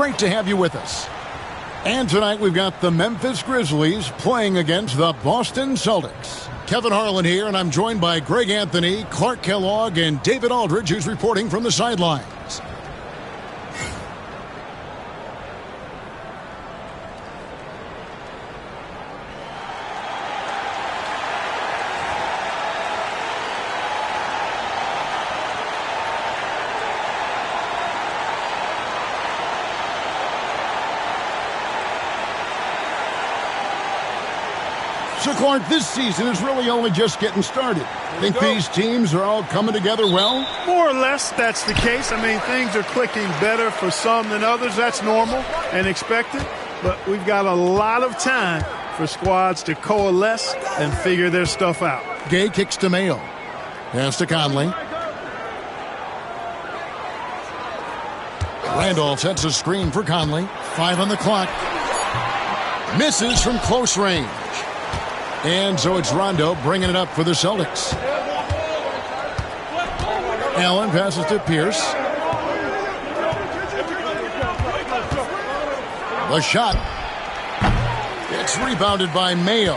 Great to have you with us. And tonight we've got the Memphis Grizzlies playing against the Boston Celtics. Kevin Harlan here, and I'm joined by Greg Anthony, Clark Kellogg, and David Aldridge, who's reporting from the sidelines. So, Clark, this season is really only just getting started. Think these teams are all coming together well? More or less, that's the case. I mean, things are clicking better for some than others. That's normal and expected. But we've got a lot of time for squads to coalesce and figure their stuff out. Gay kicks to Mayo. Pass to Conley. Randolph sets a screen for Conley. 5 on the clock. Misses from close range. And so it's Rondo bringing it up for the Celtics. Allen passes to Pierce. The shot. It's rebounded by Mayo.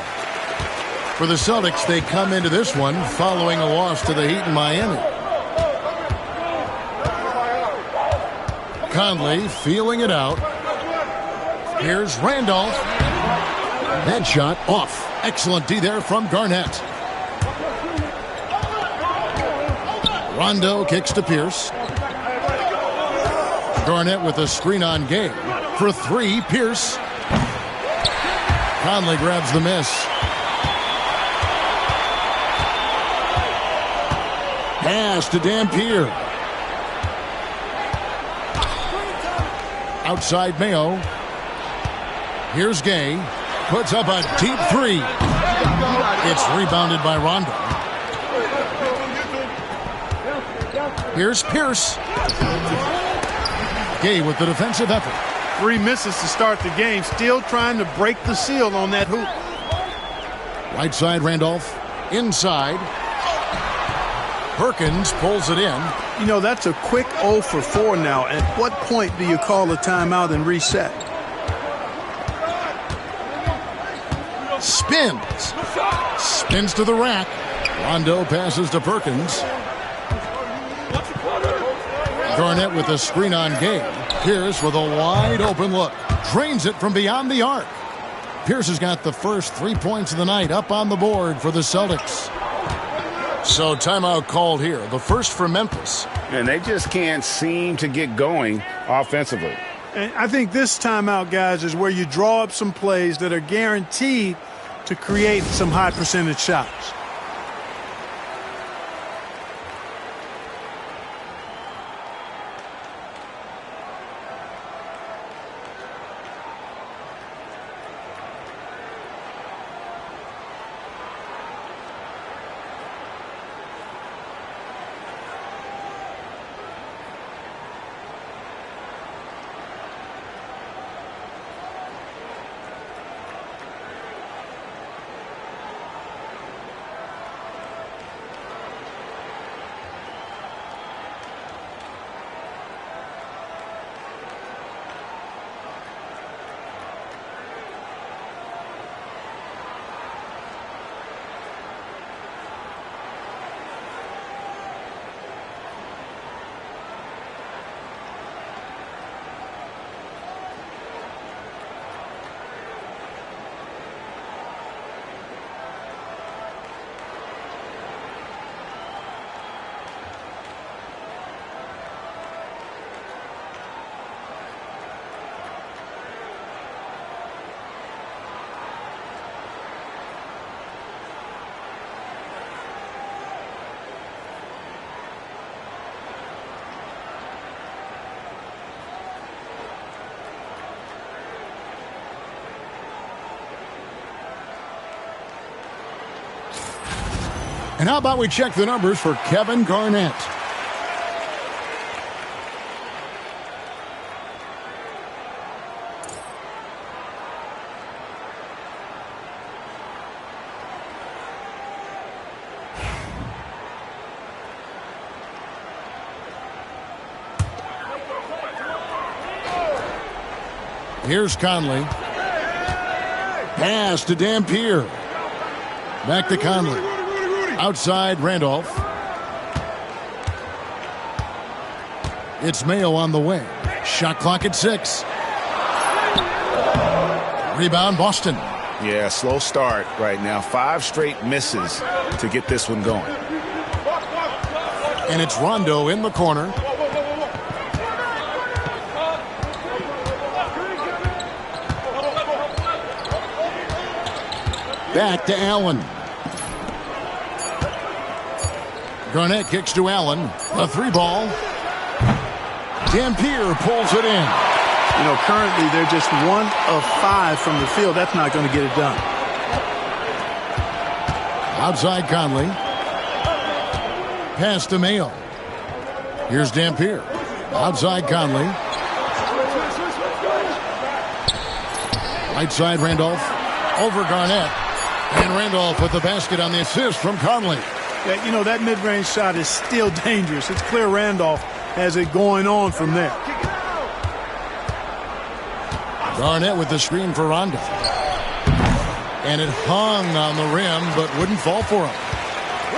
For the Celtics, they come into this one following a loss to the Heat in Miami. Conley feeling it out. Here's Randolph. That shot off. Excellent D there from Garnett. Rondo kicks to Pierce. Garnett with a screen on Gay. For 3, Pierce. Conley grabs the miss. Pass to Dampier. Outside Mayo. Here's Gay. Puts up a deep 3. It's rebounded by Rondo. Here's Pierce. Gay with the defensive effort. 3 misses to start the game. Still trying to break the seal on that hoop. Right side, Randolph. Inside. Perkins pulls it in. You know, that's a quick 0 for 4 now. At what point do you call a timeout and reset? Spins. Spins to the rack. Rondo passes to Perkins. Garnett with a screen on Gay. Pierce with a wide open look. Drains it from beyond the arc. Pierce has got the first 3 points of the night up on the board for the Celtics. So timeout called here. The first for Memphis. And they just can't seem to get going offensively. And I think this timeout, guys, is where you draw up some plays that are guaranteed to create some high percentage shots. And how about we check the numbers for Kevin Garnett? Here's Conley. Pass to Dampier. Back to Conley. Outside Randolph. It's Mayo on the wing. Shot clock at 6. Rebound Boston. Yeah, slow start right now. 5 straight misses to get this one going. And it's Rondo in the corner. Back to Allen. Garnett kicks to Allen. A 3-ball. Dampier pulls it in. You know, currently they're just 1 of 5 from the field. That's not going to get it done. Outside Conley. Pass to Mayo. Here's Dampier. Outside Conley. Right side Randolph. Over Garnett. And Randolph with the basket on the assist from Conley. Yeah, you know, that mid-range shot is still dangerous. It's clear Randolph has it going on from there. Garnett with the screen for Rondo. And it hung on the rim, but wouldn't fall for him.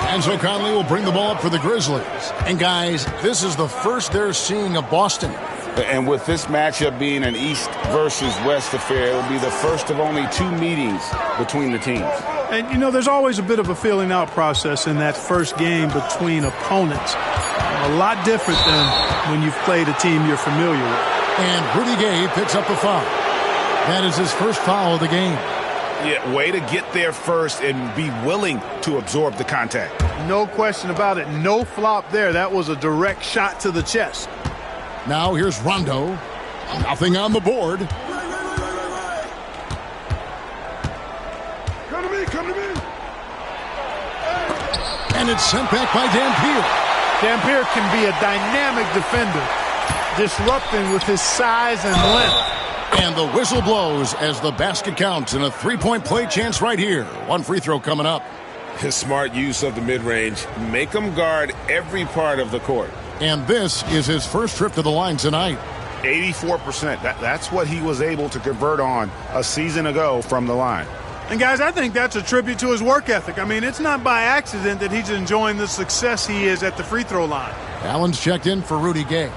And so Conley will bring the ball up for the Grizzlies. And guys, this is the first they're seeing of Boston. And with this matchup being an East versus West affair, it will be the first of only 2 meetings between the teams. And, you know, there's always a bit of a feeling out process in that first game between opponents. A lot different than when you've played a team you're familiar with. And Rudy Gay picks up the foul. That is his first foul of the game. Yeah, way to get there first and be willing to absorb the contact. No question about it. No flop there. That was a direct shot to the chest. Now here's Rondo. Nothing on the board. Come to me, come to me. And it's sent back by Dampier. Dampier can be a dynamic defender, disrupting with his size and length. And the whistle blows as the basket counts and a 3-point play chance right here. 1 free throw coming up. His smart use of the mid-range. Make him guard every part of the court. And this is his first trip to the line tonight. 84%. That's what he was able to convert on a season ago from the line. And, guys, I think that's a tribute to his work ethic. I mean, it's not by accident that he's enjoying the success he is at the free throw line. Allen's checked in for Rudy Gay.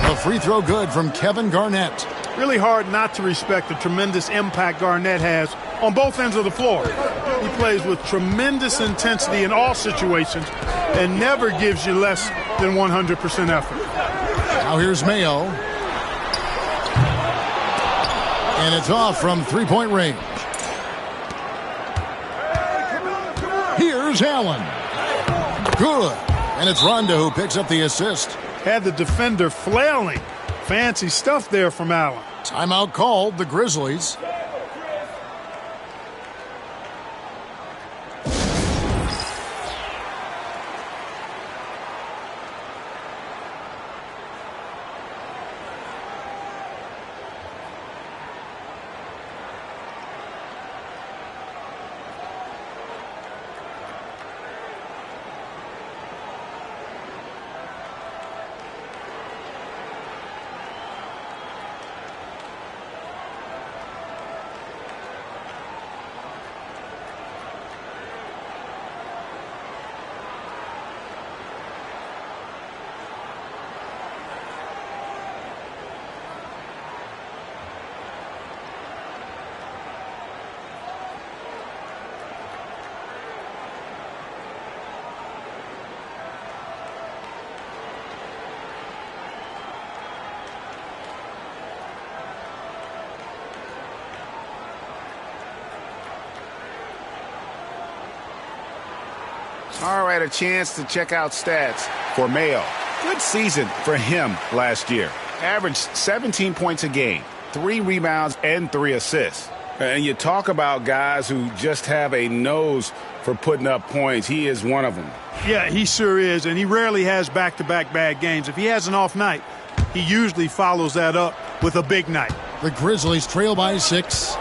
A free throw good from Kevin Garnett. Really hard not to respect the tremendous impact Garnett has on both ends of the floor. He plays with tremendous intensity in all situations and never gives you less than 100% effort. Now here's Mayo. And it's off from 3-point range. Here's Allen. Good. And it's Rondo who picks up the assist. Had the defender flailing. Fancy stuff there from Allen. Timeout called, the Grizzlies. All right, a chance to check out stats for Mayo. Good season for him last year. Averaged 17 points a game, 3 rebounds, and 3 assists. And you talk about guys who just have a nose for putting up points. He is one of them. Yeah, he sure is, and he rarely has back-to-back bad games. If he has an off night, he usually follows that up with a big night. The Grizzlies trail by 6.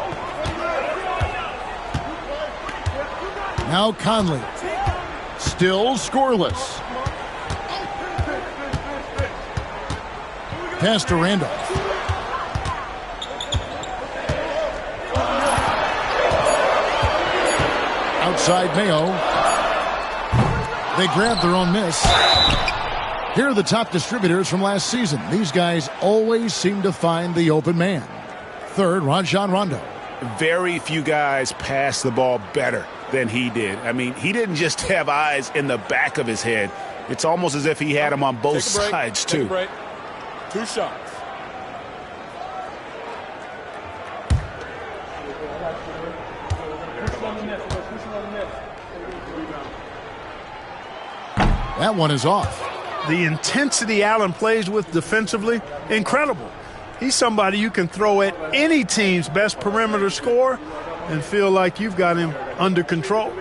Now Conley. Still scoreless. Pass to Randolph. Outside Mayo. They grab their own miss. Here are the top distributors from last season. These guys always seem to find the open man. Third, Rajon Rondo. Very few guys pass the ball better than he did. I mean, he didn't just have eyes in the back of his head. It's almost as if he had them on both sides, too. Take a break. 2 shots. That one is off. The intensity Allen plays with defensively, incredible. He's somebody you can throw at any team's best perimeter scorer and feel like you've got him under control.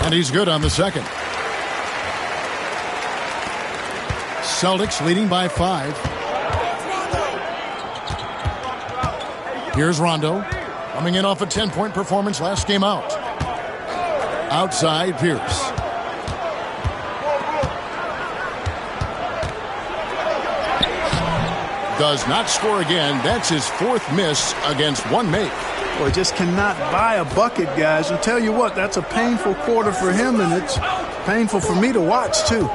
And he's good on the second. Celtics leading by 5. Here's Rondo, coming in off a 10-point performance last game out. Outside Pierce. Does not score again. That's his 4th miss against one make. Boy, just cannot buy a bucket, guys. And tell you what, that's a painful quarter for him, and it's painful for me to watch, too.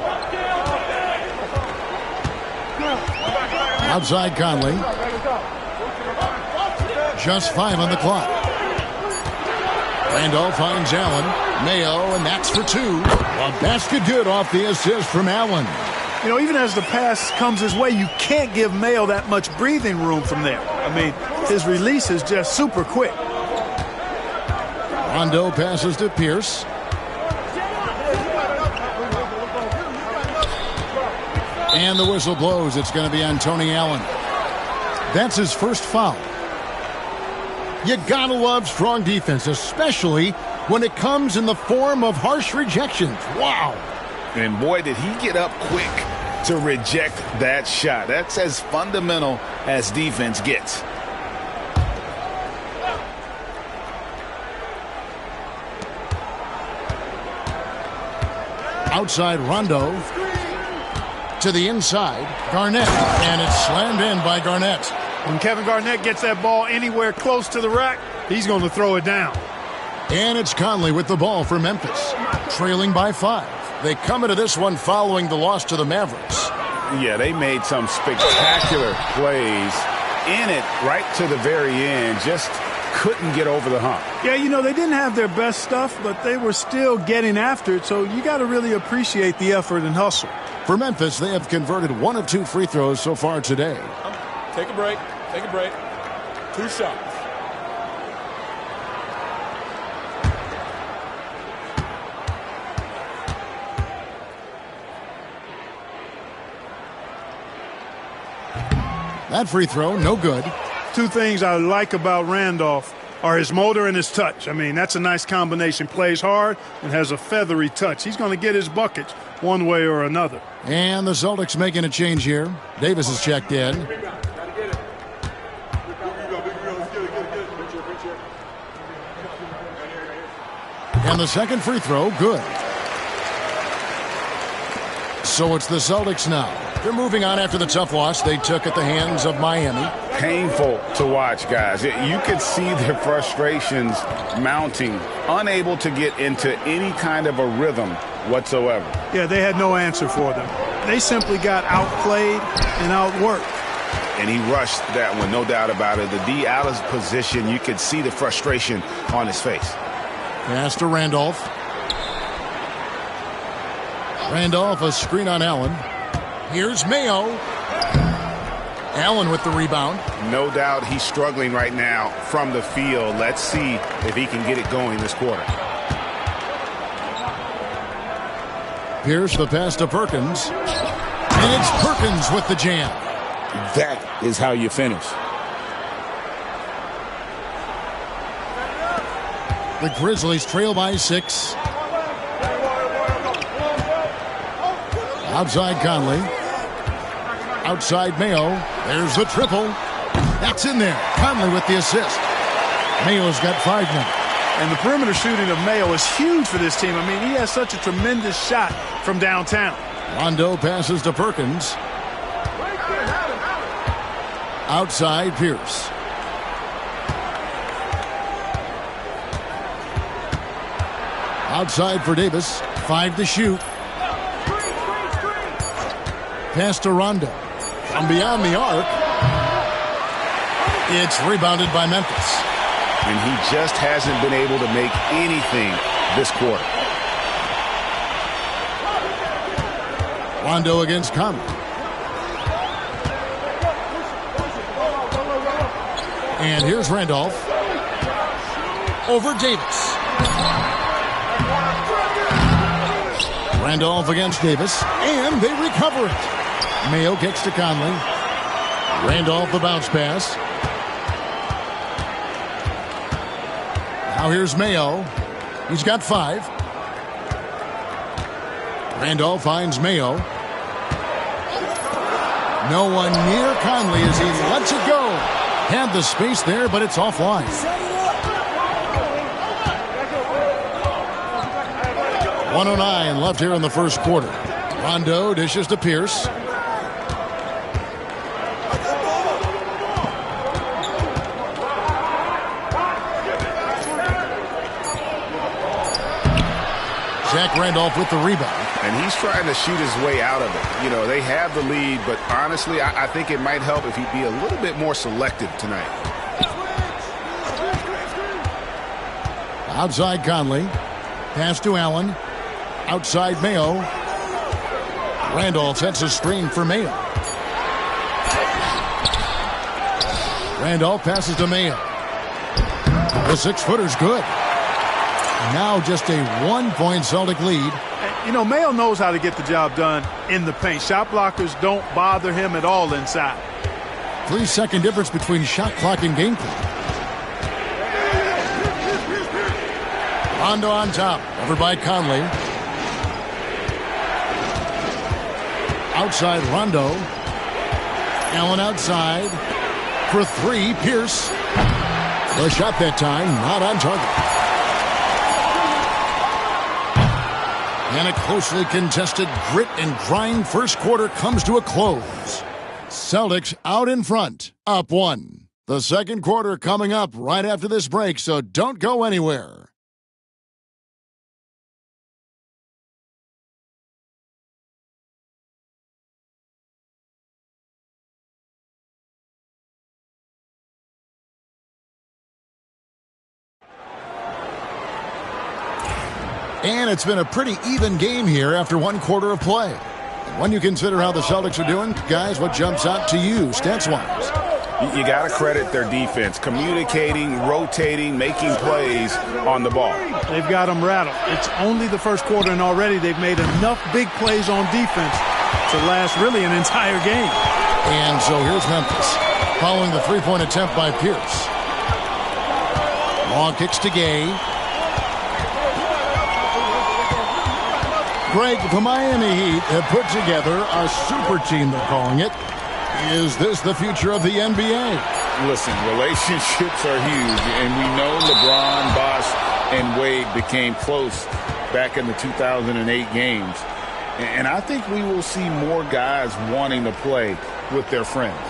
Outside Conley. Just 5 on the clock. Randolph finds Allen. Mayo, and that's for 2. A basket good off the assist from Allen. You know, even as the pass comes his way, you can't give Mayo that much breathing room from there. I mean, his release is just super quick. Rondo passes to Pierce. And the whistle blows. It's going to be on Tony Allen. That's his first foul. You gotta love strong defense, especially when it comes in the form of harsh rejections. Wow. And boy, did he get up quick to reject that shot. That's as fundamental as defense gets. Outside Rondo. To the inside, Garnett. And it's slammed in by Garnett. When Kevin Garnett gets that ball anywhere close to the rack, he's going to throw it down. And it's Conley with the ball for Memphis, trailing by 5. They come into this one following the loss to the Mavericks. Yeah, they made some spectacular plays in it right to the very end. Just couldn't get over the hump. Yeah, you know, they didn't have their best stuff, but they were still getting after it, so you got to really appreciate the effort and hustle. For Memphis, they have converted 1 of 2 free throws so far today. Take a break. Take a break. 2 shots. That free throw, no good. 2 things I like about Randolph are his motor and his touch. I mean, that's a nice combination. Plays hard and has a feathery touch. He's going to get his buckets one way or another. And the Celtics making a change here. Davis is checked in. And the second free throw, good. So it's the Celtics now. They're moving on after the tough loss they took at the hands of Miami. Painful to watch, guys. You could see their frustrations mounting, unable to get into any kind of a rhythm whatsoever. Yeah, they had no answer for them. They simply got outplayed and outworked. And he rushed that one, no doubt about it. The D out of position, you could see the frustration on his face. Pass to Randolph. Randolph, a screen on Allen. Here's Mayo. Allen with the rebound. No doubt he's struggling right now from the field. Let's see if he can get it going this quarter. Pierce the pass to Perkins. And it's Perkins with the jam. That is how you finish. The Grizzlies trail by 6. Outside Conley. Outside Mayo. There's the triple. That's in there. Conley with the assist. Mayo's got 5 now. And the perimeter shooting of Mayo is huge for this team. I mean, he has such a tremendous shot from downtown. Rondo passes to Perkins. Outside Pierce. Outside for Davis. 5 to shoot. Pass to Rondo. From beyond the arc. It's rebounded by Memphis. And he just hasn't been able to make anything this quarter. Rondo against Conley. And here's Randolph. Over Davis. Randolph against Davis. And they recover it. Mayo kicks to Conley. Randolph the bounce pass. Now here's Mayo. He's got 5. Randolph finds Mayo. No one near Conley as he lets it go. Had the space there, but it's offline. .109 left here in the first quarter. Rondo dishes to Pierce. Zach Randolph with the rebound. And he's trying to shoot his way out of it. You know, they have the lead, but honestly, I think it might help if he'd be a little bit more selective tonight. Outside Conley. Pass to Allen. Outside Mayo. Randolph sets a screen for Mayo. Randolph passes to Mayo. The 6-footer's good. Now just a 1-point Celtic lead. You know, Mayo knows how to get the job done in the paint. Shot blockers don't bother him at all inside. 3-second difference between shot clock and game clock. Rondo on top. Over by Conley. Outside Rondo. Allen outside. For 3, Pierce. The shot that time, not on target. And a closely contested grit and grind first quarter comes to a close. Celtics out in front, up 1. The second quarter coming up right after this break, so don't go anywhere. And it's been a pretty even game here after 1 quarter of play. And when you consider how the Celtics are doing, guys, what jumps out to you stats-wise? You got to credit their defense. Communicating, rotating, making plays on the ball. They've got them rattled. It's only the first quarter, and already they've made enough big plays on defense to last really an entire game. And so here's Memphis, following the 3-point attempt by Pierce. Long kicks to Gay. Greg, the Miami Heat have put together a super team, they're calling it. Is this the future of the NBA? Listen, relationships are huge, and we know LeBron, Bosh, and Wade became close back in the 2008 games. And I think we will see more guys wanting to play with their friends.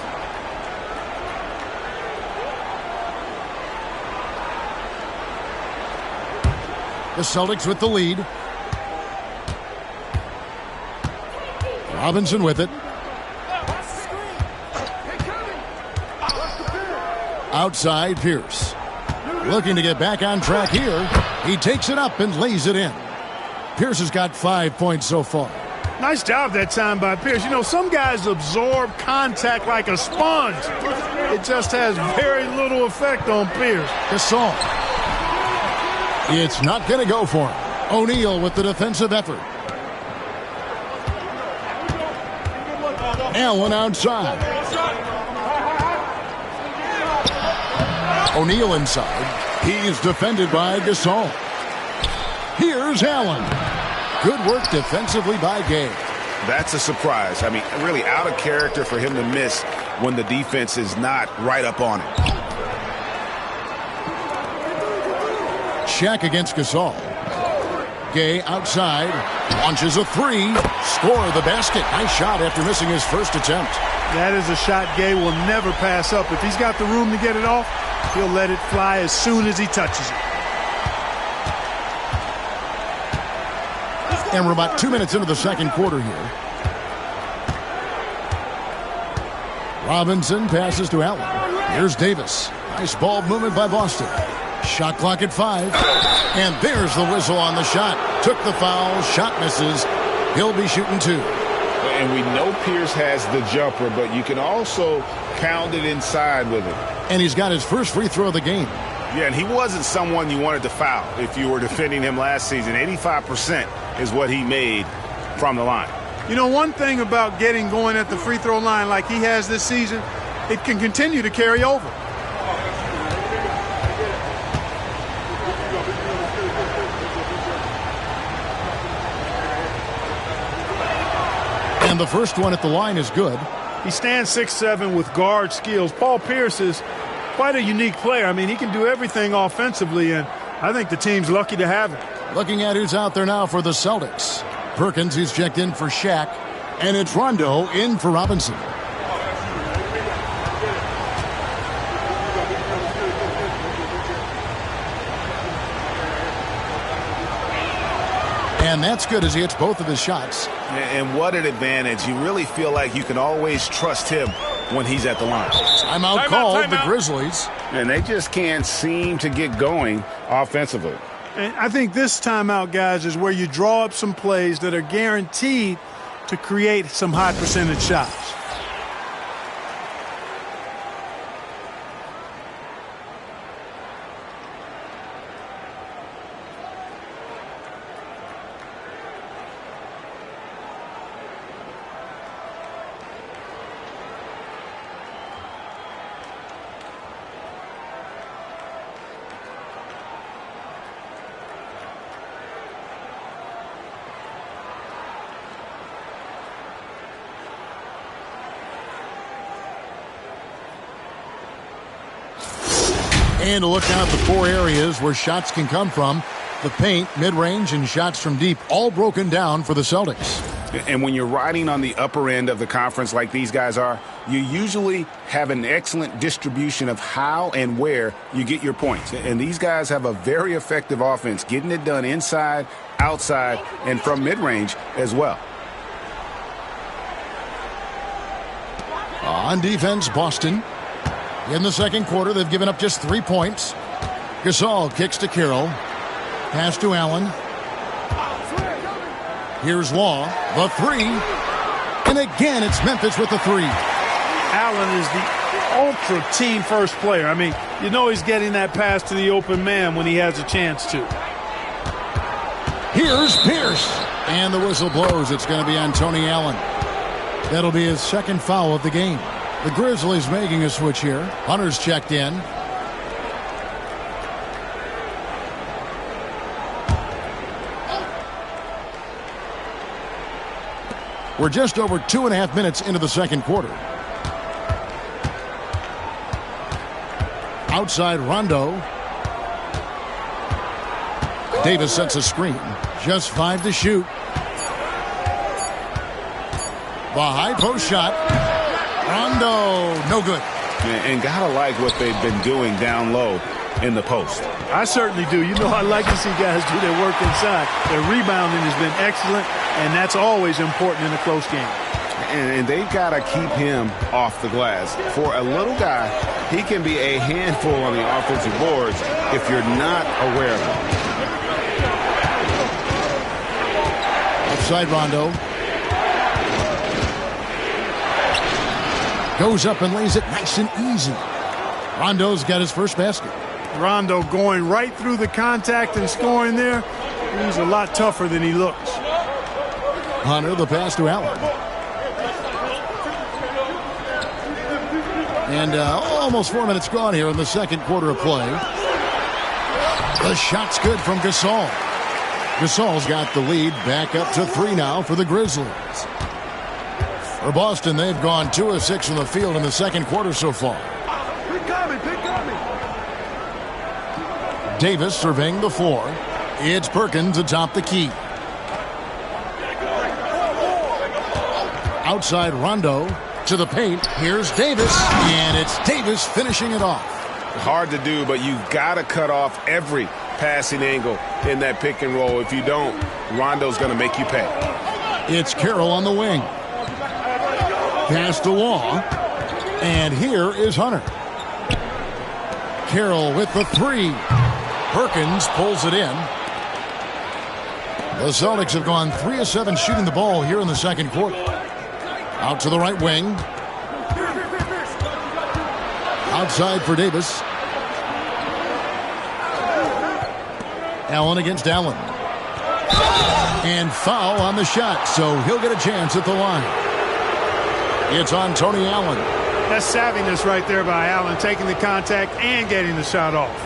The Celtics with the lead. Robinson with it. Outside Pierce. Looking to get back on track here. He takes it up and lays it in. Pierce has got 5 points so far. Nice job that time by Pierce. You know, some guys absorb contact like a sponge. It just has very little effect on Pierce. Gasol. It's not going to go for him. O'Neal with the defensive effort. Allen outside. O'Neal inside. He's defended by Gasol. Here's Allen. Good work defensively by Gay. That's a surprise. I mean, really out of character for him to miss when the defense is not right up on him. Shaq against Gasol. Gay outside, launches a three, score the basket. Nice shot after missing his first attempt. That is a shot Gay will never pass up. If he's got the room to get it off, he'll let it fly as soon as he touches it. And we're about 2 minutes into the second quarter here. Robinson passes to Allen. Here's Davis. Nice ball movement by Boston. Shot clock at 5. And there's the whistle on the shot. Took the foul. Shot misses. He'll be shooting 2. And we know Pierce has the jumper, but you can also pound it inside with it. And he's got his first free throw of the game. Yeah, and he wasn't someone you wanted to foul if you were defending him last season. 85% is what he made from the line. You know, one thing about getting going at the free throw line like he has this season, it can continue to carry over. And the first one at the line is good. He stands 6'7" with guard skills. Paul Pierce is quite a unique player. I mean, he can do everything offensively, and I think the team's lucky to have him. Looking at who's out there now for the Celtics. Perkins, who's checked in for Shaq. And it's Rondo in for Robinson. And that's good as he hits both of his shots. And what an advantage. You really feel like you can always trust him when he's at the line. Timeout called the Grizzlies. And they just can't seem to get going offensively. And I think this timeout, guys, is where you draw up some plays that are guaranteed to create some high percentage shots. And to look out the 4 areas where shots can come from. The paint, mid-range, and shots from deep, all broken down for the Celtics. And when you're riding on the upper end of the conference like these guys are, you usually have an excellent distribution of how and where you get your points. And these guys have a very effective offense, getting it done inside, outside, and from mid-range as well. On defense, Boston. In the second quarter, they've given up just 3 points. Gasol kicks to Carroll. Pass to Allen. Here's Law. The 3. And again, it's Memphis with the 3. Allen is the ultra team first player. I mean, you know he's getting that pass to the open man when he has a chance to. Here's Pierce. And the whistle blows. It's going to be on Tony Allen. That'll be his second foul of the game. The Grizzlies making a switch here. Hunter's checked in. We're just over 2.5 minutes into the second quarter. Outside Rondo. Davis sets a screen. Just 5 to shoot. The high post shot. Rondo, no good. And gotta like what they've been doing down low in the post. I certainly do. You know, I like to see guys do their work inside. Their rebounding has been excellent, and that's always important in a close game. And they've got to keep him off the glass. For a little guy, he can be a handful on the offensive boards if you're not aware of him. Outside Rondo. Goes up and lays it nice and easy. Rondo's got his first basket. Rondo going right through the contact and scoring there. He's a lot tougher than he looks. Hunter, the pass to Allen. And almost 4 minutes gone here in the second quarter of play. The shot's good from Gasol. Gasol's got the lead back up to 3 now for the Grizzlies. For Boston, they've gone 2 of 6 from the field in the second quarter so far. Davis surveying the floor. It's Perkins atop the key. Outside Rondo to the paint. Here's Davis, and it's Davis finishing it off. Hard to do, but you've got to cut off every passing angle in that pick and roll. If you don't, Rondo's going to make you pay. It's Carroll on the wing. Pass to Law. And here is Hunter. Carroll with the 3. Perkins pulls it in. The Celtics have gone 3 of 7 shooting the ball here in the second quarter. Out to the right wing. Outside for Davis. Allen against Allen. And foul on the shot, so he'll get a chance at the line. It's on Tony Allen. That's savviness right there by Allen, taking the contact and getting the shot off.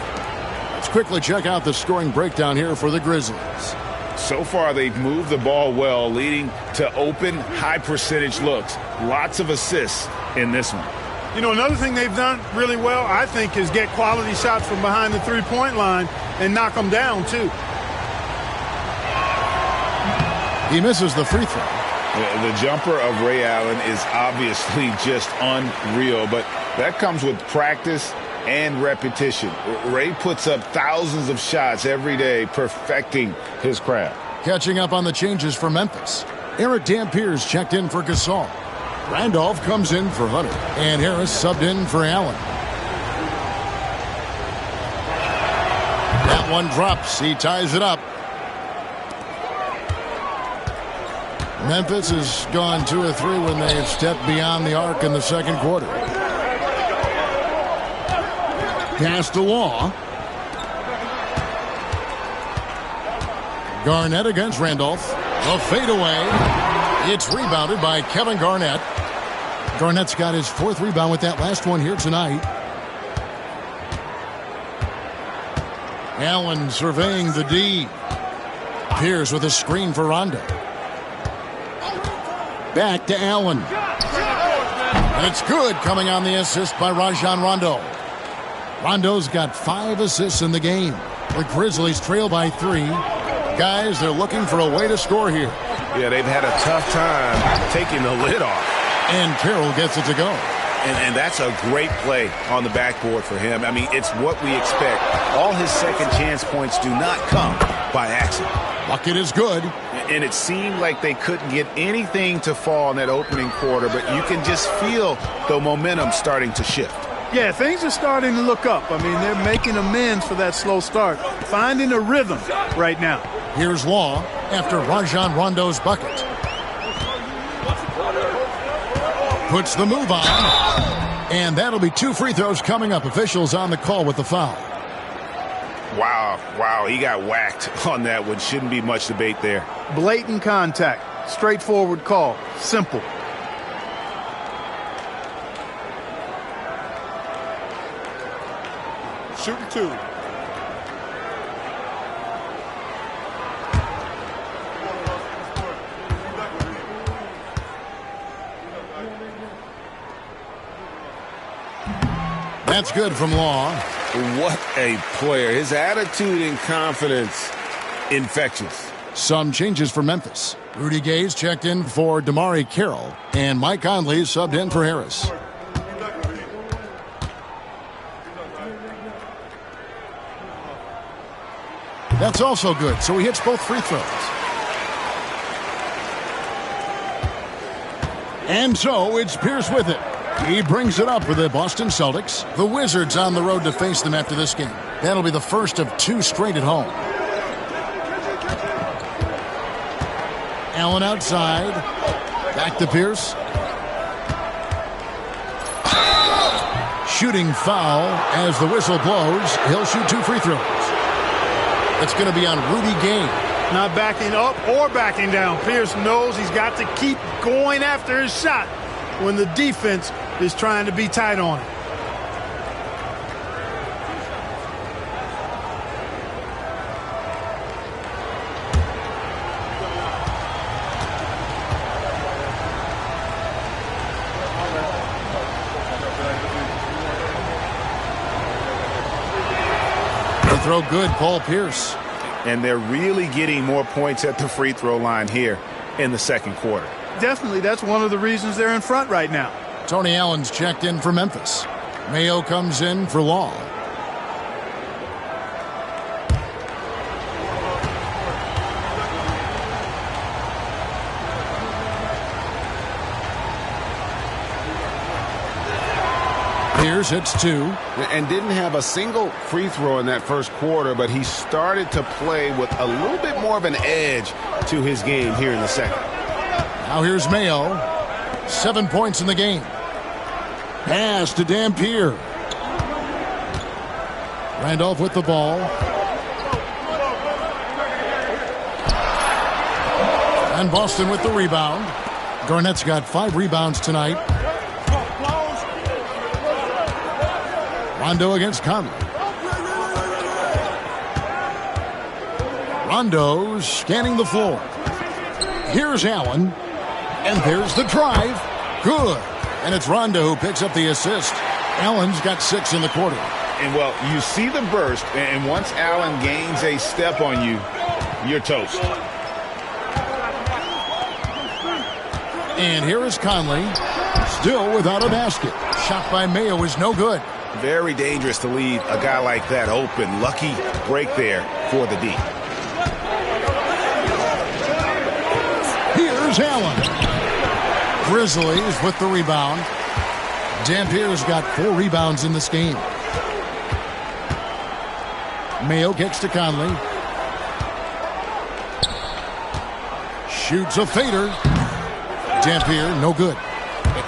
Let's quickly check out the scoring breakdown here for the Grizzlies. So far, they've moved the ball well, leading to open, high-percentage looks. Lots of assists in this one. You know, another thing they've done really well, I think, is get quality shots from behind the three-point line and knock them down, too. He misses the free throw. The jumper of Ray Allen is obviously just unreal, but that comes with practice and repetition. Ray puts up thousands of shots every day, perfecting his craft. Catching up on the changes for Memphis. Eric Dampiers checked in for Gasol. Randolph comes in for Hunter. And Harris subbed in for Allen. That one drops. He ties it up. Memphis has gone 2 of 3 when they've stepped beyond the arc in the second quarter. Pass to Law. Garnett against Randolph. A fadeaway. It's rebounded by Kevin Garnett. Garnett's got his 4th rebound with that last one here tonight. Allen surveying the D. Pierce with a screen for Rondo. Back to Allen. It's good, coming on the assist by Rajon Rondo. Rondo's got 5 assists in the game. The Grizzlies trail by 3. Guys, they're looking for a way to score here. Yeah, they've had a tough time taking the lid off. And Carroll gets it to go. And that's a great play on the backboard for him. I mean, it's what we expect. All his second chance points do not come by accident. Bucket is good. And it seemed like they couldn't get anything to fall in that opening quarter, but you can just feel the momentum starting to shift. Yeah, things are starting to look up. I mean, they're making amends for that slow start, finding a rhythm right now. Here's Law after Rajon Rondo's bucket. Puts the move on. And that'll be 2 free throws coming up. Officials on the call with the foul. Wow, he got whacked on that one. Shouldn't be much debate there. Blatant contact. Straightforward call. Simple. Shooting 2. That's good from Law. What a player. His attitude and confidence, infectious. Some changes for Memphis. Rudy Gay's checked in for DeMarre Carroll. And Mike Conley subbed in for Harris. That's also good, so he hits both free throws. And so it's Pierce with it. He brings it up for the Boston Celtics. The Wizards on the road to face them after this game. That'll be the first of 2 straight at home. Allen outside. Back to Pierce. Shooting foul as the whistle blows. He'll shoot 2 free throws. It's going to be on Rudy Gay. Not backing up or backing down. Pierce knows he's got to keep going after his shot when the defense is trying to be tight on it. Free throw good, Paul Pierce. And they're really getting more points at the free throw line here in the second quarter. Definitely, that's one of the reasons they're in front right now. Tony Allen's checked in for Memphis. Mayo comes in for Law. Pierce hits 2. And didn't have a single free throw in that first quarter, but he started to play with a little bit more of an edge to his game here in the second. Now here's Mayo. 7 points in the game. Pass to Dampier. Randolph with the ball. And Boston with the rebound. Garnett's got 5 rebounds tonight. Rondo against Conley. Rondo scanning the floor. Here's Allen. And there's the drive. Good. And it's Rondo who picks up the assist. Allen's got 6 in the quarter. And, well, you see the burst, and once Allen gains a step on you, you're toast. And here is Conley. Still without a basket. Shot by Mayo is no good. Very dangerous to leave a guy like that open. Lucky break there for the D. Here's Allen. Grizzlies with the rebound. Dampier's got 4 rebounds in this game. Mayo kicks to Conley. Shoots a fader. Dampier, no good.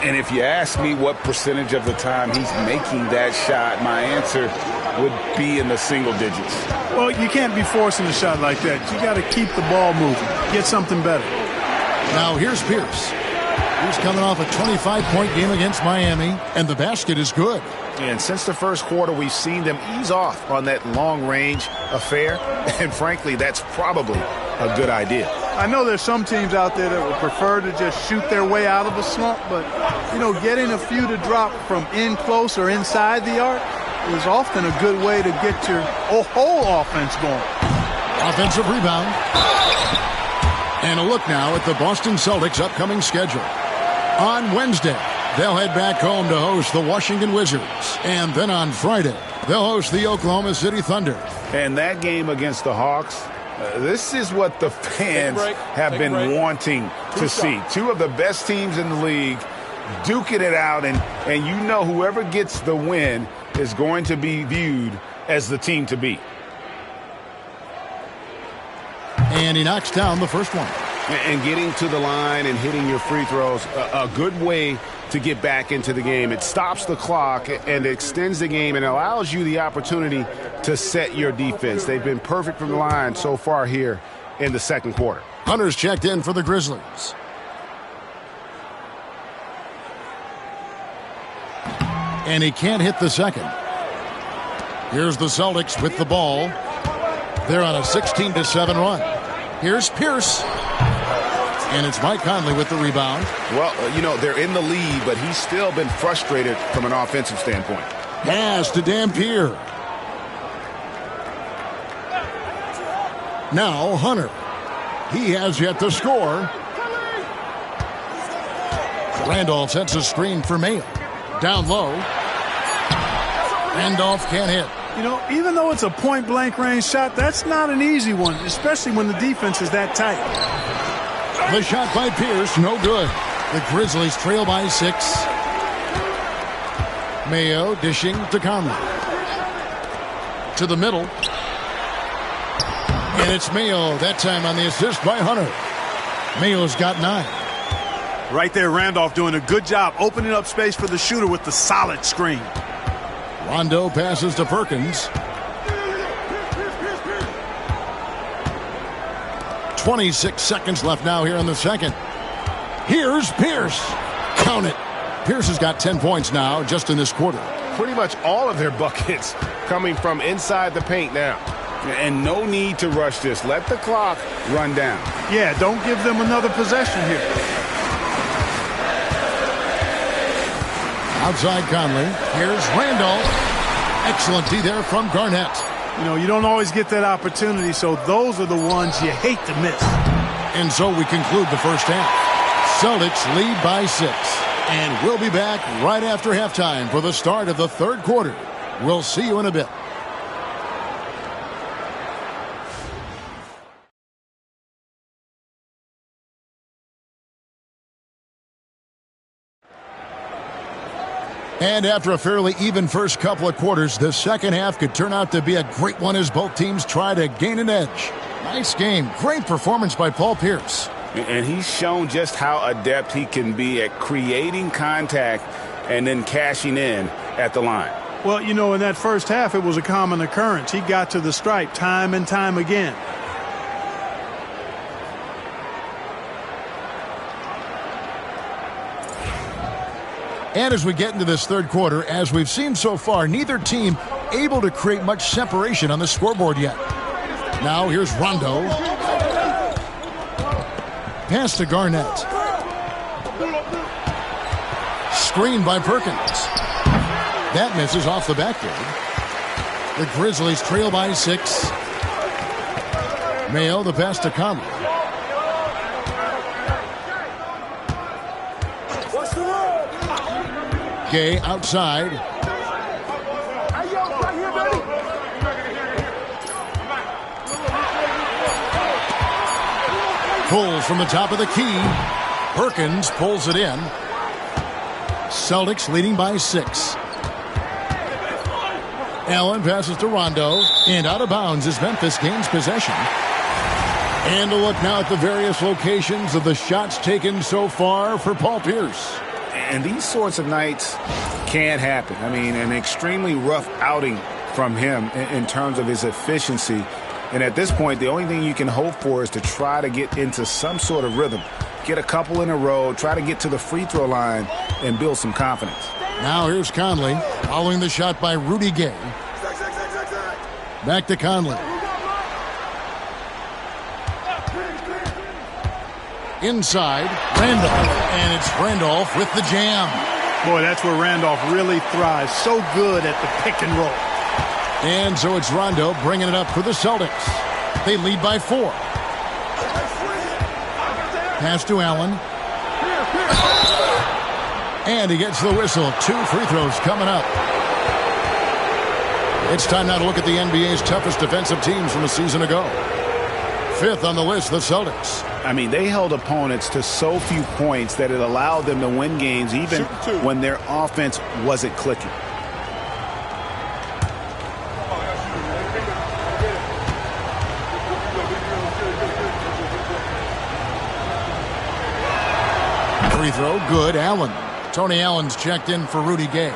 And if you ask me what percentage of the time he's making that shot, my answer would be in the single digits. Well, you can't be forcing a shot like that. You got to keep the ball moving. Get something better. Now here's Pierce. He's coming off a 25-point game against Miami, and the basket is good. And since the first quarter, we've seen them ease off on that long-range affair. And frankly, that's probably a good idea. I know there's some teams out there that would prefer to just shoot their way out of a slump, but, you know, getting a few to drop from in close or inside the arc is often a good way to get your whole offense going. Offensive rebound. And a look now at the Boston Celtics' upcoming schedule. On Wednesday, they'll head back home to host the Washington Wizards. And then on Friday, they'll host the Oklahoma City Thunder. And that game against the Hawks, this is what the fans have been wanting to see. 2 of the best teams in the league duking it out, and you know whoever gets the win is going to be viewed as the team to beat. And he knocks down the first one. And getting to the line and hitting your free throws, a good way to get back into the game. It stops the clock and extends the game and allows you the opportunity to set your defense. They've been perfect from the line so far here in the second quarter. Hunter's checked in for the Grizzlies. And he can't hit the second. Here's the Celtics with the ball. They're on a 16-7 run. Here's Pierce. And it's Mike Conley with the rebound. Well, you know, they're in the lead, but he's still been frustrated from an offensive standpoint. Pass to Dampier. Now Hunter. He has yet to score. Randolph sets a screen for Mayo. Down low. Randolph can't hit. You know, even though it's a point-blank range shot, that's not an easy one, especially when the defense is that tight. The shot by Pierce, no good. The Grizzlies trail by 6. Mayo dishing to Conley. To the middle. And it's Mayo, that time on the assist by Hunter. Mayo's got 9. Right there, Randolph doing a good job opening up space for the shooter with the solid screen. Rondo passes to Perkins. 26 seconds left now here in the second. Here's Pierce. Count it. Pierce has got 10 points now just in this quarter. Pretty much all of their buckets coming from inside the paint now. And no need to rush this. Let the clock run down. Yeah, don't give them another possession here. Outside Conley. Here's Randolph. Excellent D there from Garnett. You know, you don't always get that opportunity, so those are the ones you hate to miss. And so we conclude the first half. Celtics lead by 6. And we'll be back right after halftime for the start of the third quarter. We'll see you in a bit. And after a fairly even first couple of quarters, the second half could turn out to be a great one as both teams try to gain an edge. Nice game. Great performance by Paul Pierce. And he's shown just how adept he can be at creating contact and then cashing in at the line. Well, you know, in that first half, it was a common occurrence. He got to the stripe time and time again. And as we get into this third quarter, as we've seen so far, neither team able to create much separation on the scoreboard yet. Now here's Rondo. Pass to Garnett. Screen by Perkins. That misses off the backboard. The Grizzlies trail by 6. Mayo, the pass to Conley. Gay outside. Pulls from the top of the key. Perkins pulls it in. Celtics leading by 6. Allen passes to Rondo. And out of bounds as Memphis gains possession. And a look now at the various locations of the shots taken so far for Paul Pierce. And these sorts of nights can happen. I mean, an extremely rough outing from him in terms of his efficiency. And at this point, the only thing you can hope for is to try to get into some sort of rhythm. Get a couple in a row, try to get to the free throw line, and build some confidence. Now here's Conley, following the shot by Rudy Gay. Back to Conley. Inside, Randolph, and it's Randolph with the jam. Boy, that's where Randolph really thrives. So good at the pick and roll. And so it's Rondo bringing it up for the Celtics. They lead by 4. Pass to Allen. And he gets the whistle. 2 free throws coming up. It's time now to look at the NBA's toughest defensive teams from a season ago. 5th on the list, the Celtics. I mean, they held opponents to so few points that it allowed them to win games even when their offense wasn't clicking. Free throw, good. Allen. Tony Allen's checked in for Rudy Gay.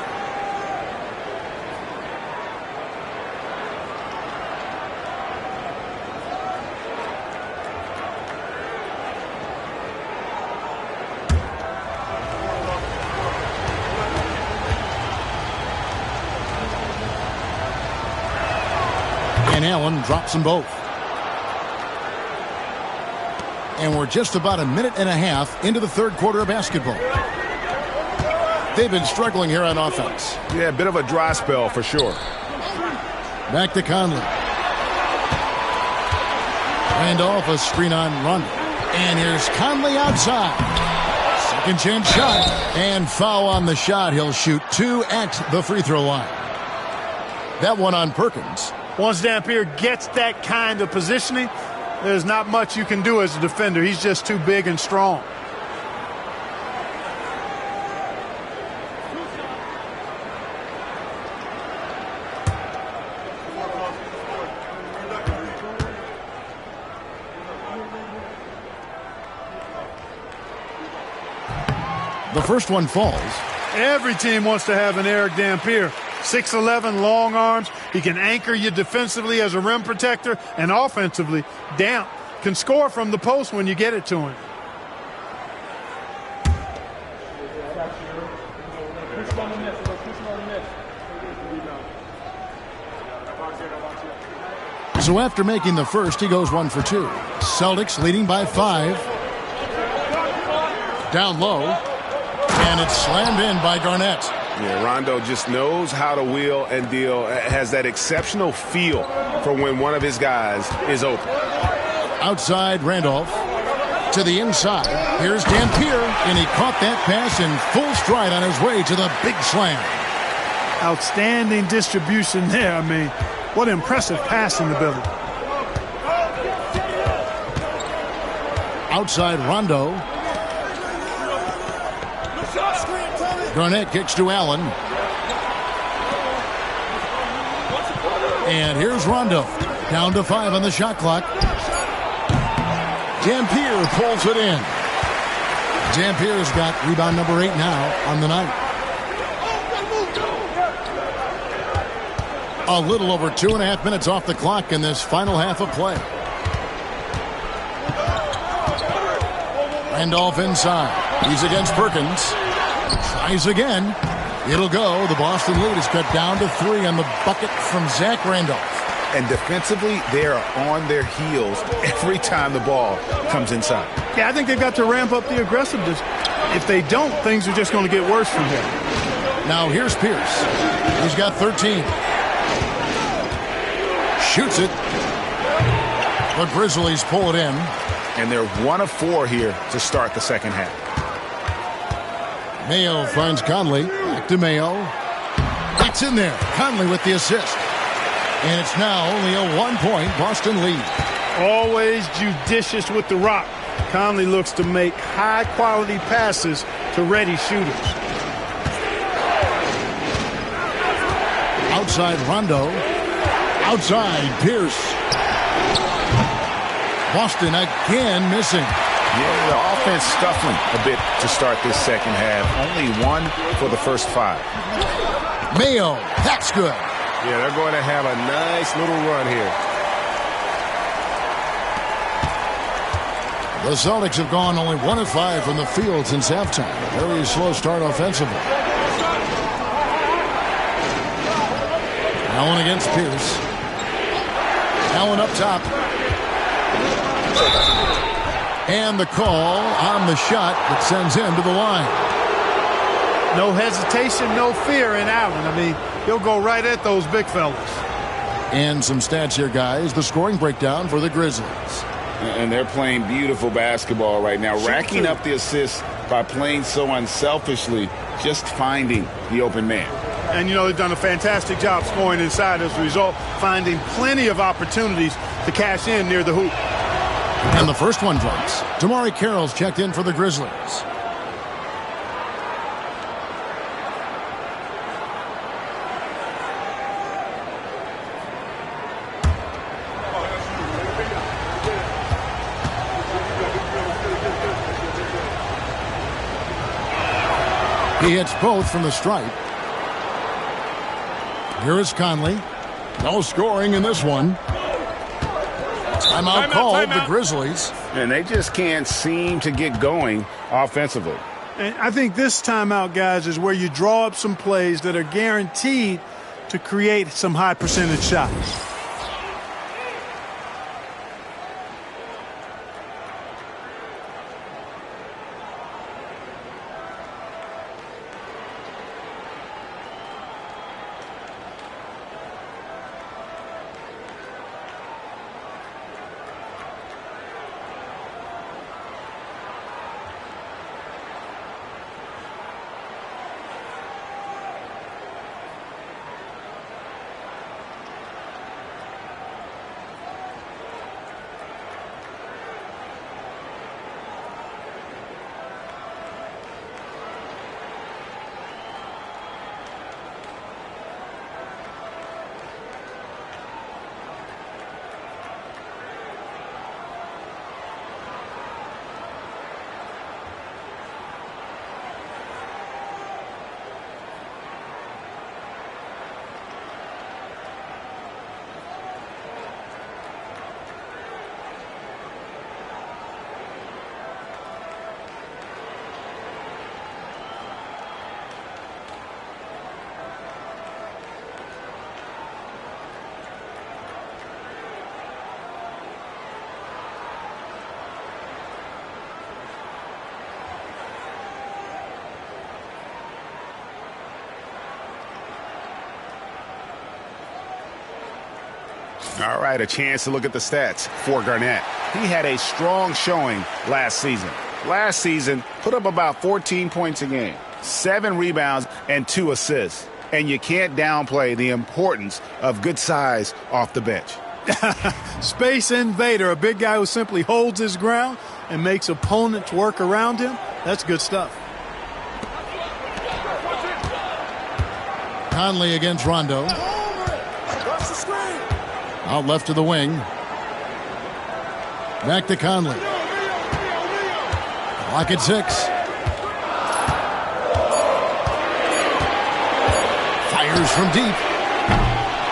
And Allen drops them both. And we're just about a minute and a half into the third quarter of basketball. They've been struggling here on offense. Yeah, a bit of a dry spell for sure. Back to Conley. Randolph, a screen on Rondo. And here's Conley outside. Second chance shot. And foul on the shot. He'll shoot 2 at the free throw line. That one on Perkins. Once Dampier gets that kind of positioning, there's not much you can do as a defender. He's just too big and strong. The first one falls. Every team wants to have an Eric Dampier. 6'11", long arms. He can anchor you defensively as a rim protector and offensively. Damp can score from the post when you get it to him. So after making the first, he goes 1 for 2. Celtics leading by 5. Down low. And it's slammed in by Garnett. Yeah, Rondo just knows how to wheel and deal, has that exceptional feel for when one of his guys is open. Outside Randolph to the inside. Here's Dampier, and he caught that pass in full stride on his way to the big slam. Outstanding distribution there. I mean, what impressive passing ability. Outside Rondo. Garnett kicks to Allen. And here's Rondo. Down to 5 on the shot clock. Dampier pulls it in. Dampier's got rebound number 8 now on the night. A little over 2.5 minutes off the clock in this final half of play. Randolph inside. He's against Perkins. Tries again. It'll go. The Boston lead is cut down to 3 on the bucket from Zach Randolph. And defensively, they are on their heels every time the ball comes inside. Yeah, I think they've got to ramp up the aggressiveness. If they don't, things are just going to get worse from here. Now here's Pierce. He's got 13. Shoots it. The Grizzlies pull it in. And they're 1 of 4 here to start the second half. Mayo finds Conley. Back to Mayo. That's in there. Conley with the assist. And it's now only a 1-point Boston lead. Always judicious with the rock. Conley looks to make high-quality passes to ready shooters. Outside Rondo. Outside Pierce. Boston again missing. Yeah, the offense scuffling a bit to start this second half. Only 1 for the first 5. Mayo, that's good. Yeah, they're going to have a nice little run here. The Celtics have gone only 1 of 5 from the field since halftime. Very slow start offensively. Allen against Pierce. Allen up top. And the call on the shot that sends him to the line. No hesitation, no fear in Allen. I mean, he'll go right at those big fellas. And some stats here, guys. The scoring breakdown for the Grizzlies. And they're playing beautiful basketball right now, racking up the assists by playing so unselfishly, just finding the open man. And, you know, they've done a fantastic job scoring inside as a result, finding plenty of opportunities to cash in near the hoop. And the first one drops. Tamari Carroll's checked in for the Grizzlies. He hits both from the stripe. Here is Conley. No scoring in this one. Timeout called the Grizzlies. And they just can't seem to get going offensively. And I think this timeout, guys, is where you draw up some plays that are guaranteed to create some high percentage shots. All right, a chance to look at the stats for Garnett. He had a strong showing last season. Last season, put up about 14 points a game, 7 rebounds, and 2 assists. And you can't downplay the importance of good size off the bench. Space invader, a big guy who simply holds his ground and makes opponents work around him. That's good stuff. Conley against Rondo. Out left to the wing. Back to Conley. Clock at 6. Fires from deep.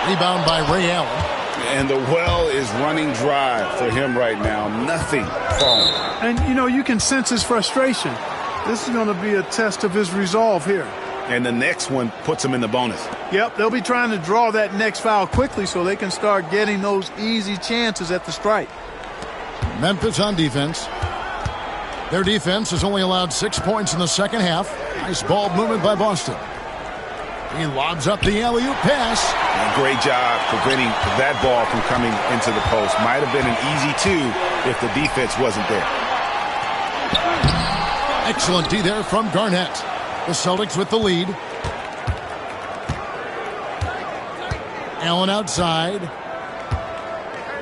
Rebound by Ray Allen. And the well is running dry for him right now. Nothing falling. And, you know, you can sense his frustration. This is going to be a test of his resolve here. And the next one puts him in the bonus. Yep, they'll be trying to draw that next foul quickly so they can start getting those easy chances at the stripe. Memphis on defense. Their defense has only allowed 6 points in the second half. Nice ball movement by Boston. He lobs up the alley-oop pass. Great job preventing that ball from coming into the post. Might have been an easy 2 if the defense wasn't there. Excellent D there from Garnett. The Celtics with the lead. Allen outside.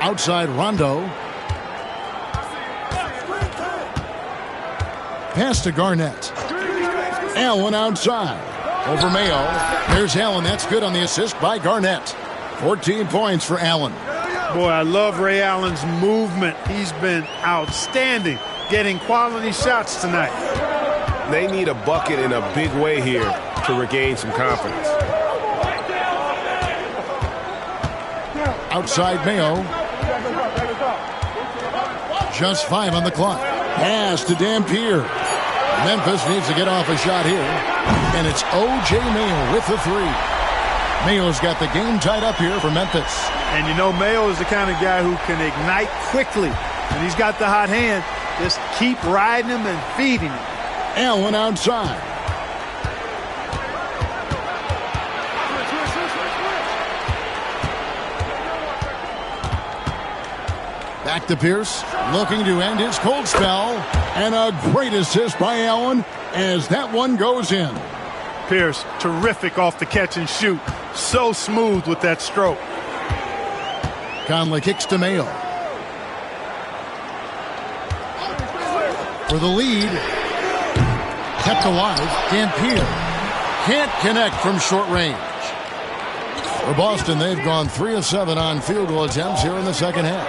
Outside Rondo. Pass to Garnett. Allen outside. Over Mayo. There's Allen. That's good on the assist by Garnett. 14 points for Allen. Boy, I love Ray Allen's movement. He's been outstanding, getting quality shots tonight. They need a bucket in a big way here to regain some confidence. Outside Mayo. Just 5 on the clock. Pass to Dampier. Memphis needs to get off a shot here. And it's O.J. Mayo with the 3. Mayo's got the game tied up here for Memphis. And you know, Mayo is the kind of guy who can ignite quickly. And he's got the hot hand. Just keep riding him and feeding him. Allen outside. Back to Pierce, looking to end his cold spell. And a great assist by Allen as that one goes in. Pierce, terrific off the catch and shoot. So smooth with that stroke. Conley kicks to Mayo. For the lead. Kept alive. Dampier can't connect from short range. For Boston, they've gone 3 of 7 on field goal attempts here in the second half.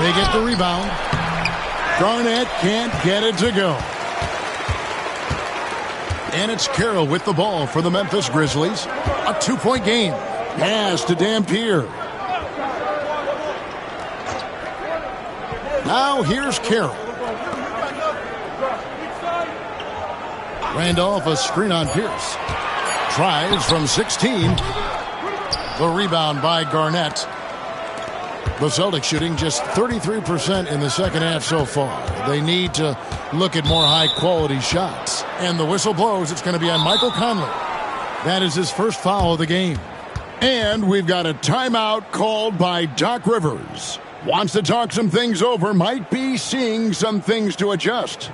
They get the rebound. Garnett can't get it to go. And it's Carroll with the ball for the Memphis Grizzlies. A 2-point game. Pass to Dampier. Now here's Carroll. Randolph, a screen on Pierce. Tries from 16. The rebound by Garnett. The Celtics shooting just 33% in the second half so far. They need to look at more high-quality shots. And the whistle blows. It's going to be on Michael Conley. That is his first foul of the game. And we've got a timeout called by Doc Rivers. Wants to talk some things over. Might be seeing some things to adjust.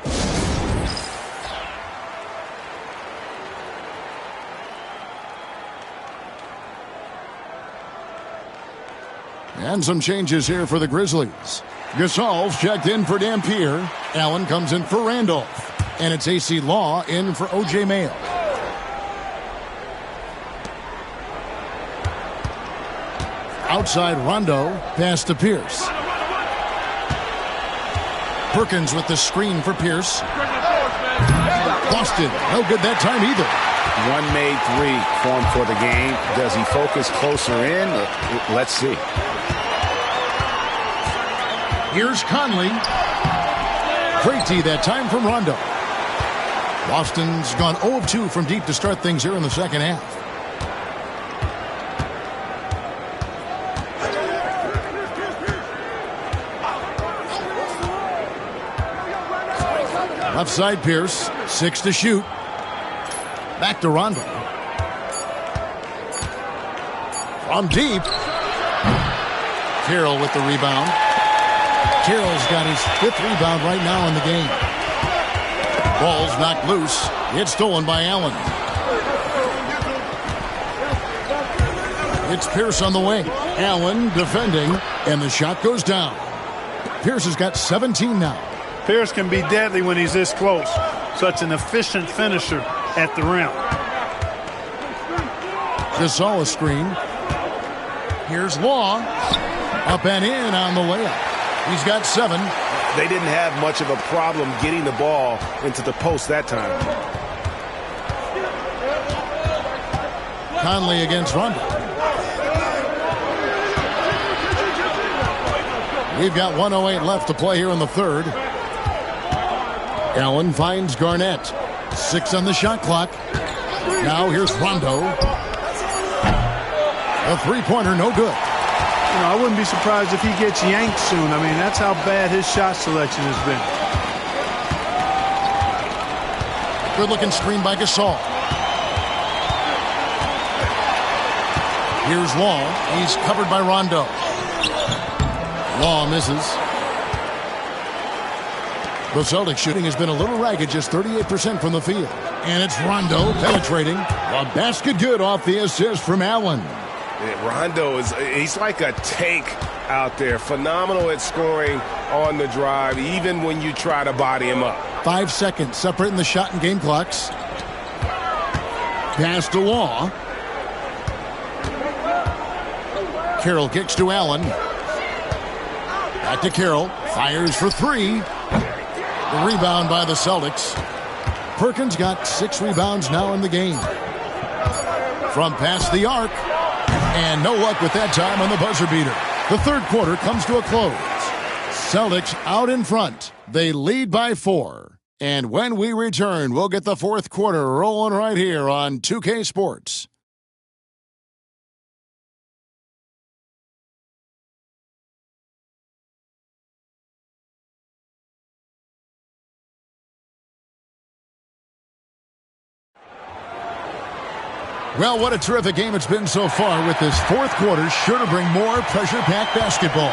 And some changes here for the Grizzlies. Gasol's checked in for Dampier. Allen comes in for Randolph. And it's A.C. Law in for O.J. Mayo. Outside Rondo. Pass to Pierce. Perkins with the screen for Pierce. Boston. No good that time either. One made 3 for him for the game. Does he focus closer in? Let's see. Here's Conley. Great D that time from Rondo. Boston's gone 0 of 2 from deep to start things here in the second half. Left side Pierce. 6 to shoot. Back to Rondo. From deep. Carroll with the rebound. Carroll's got his 5th rebound right now in the game. Ball's knocked loose. It's stolen by Allen. It's Pierce on the wing. Allen defending, and the shot goes down. Pierce has got 17 now. Pierce can be deadly when he's this close. Such an efficient finisher at the rim. Gasol a screen. Here's Law. Up and in on the layup. He's got 7. They didn't have much of a problem getting the ball into the post that time. Conley against Rondo. We've got 1:08 left to play here in the third. Allen finds Garnett. 6 on the shot clock. Now here's Rondo. A three-pointer, no good. You know, I wouldn't be surprised if he gets yanked soon. I mean, that's how bad his shot selection has been. Good-looking screen by Gasol. Here's Law. He's covered by Rondo. Law misses. The Celtics shooting has been a little ragged, just 38% from the field. And it's Rondo penetrating. A basket good off the assist from Allen. Rondo he's like a tank out there. Phenomenal at scoring on the drive, even when you try to body him up. 5 seconds separating the shot and game clocks. Pass to Law. Carroll kicks to Allen. Back to Carroll. Fires for 3. The rebound by the Celtics. Perkins got 6 rebounds now in the game. From past the arc. And no luck with that time on the buzzer beater. The third quarter comes to a close. Celtics out in front. They lead by 4. And when we return, we'll get the fourth quarter rolling right here on 2K Sports. Well, what a terrific game it's been so far, with this fourth quarter sure to bring more pressure-packed basketball.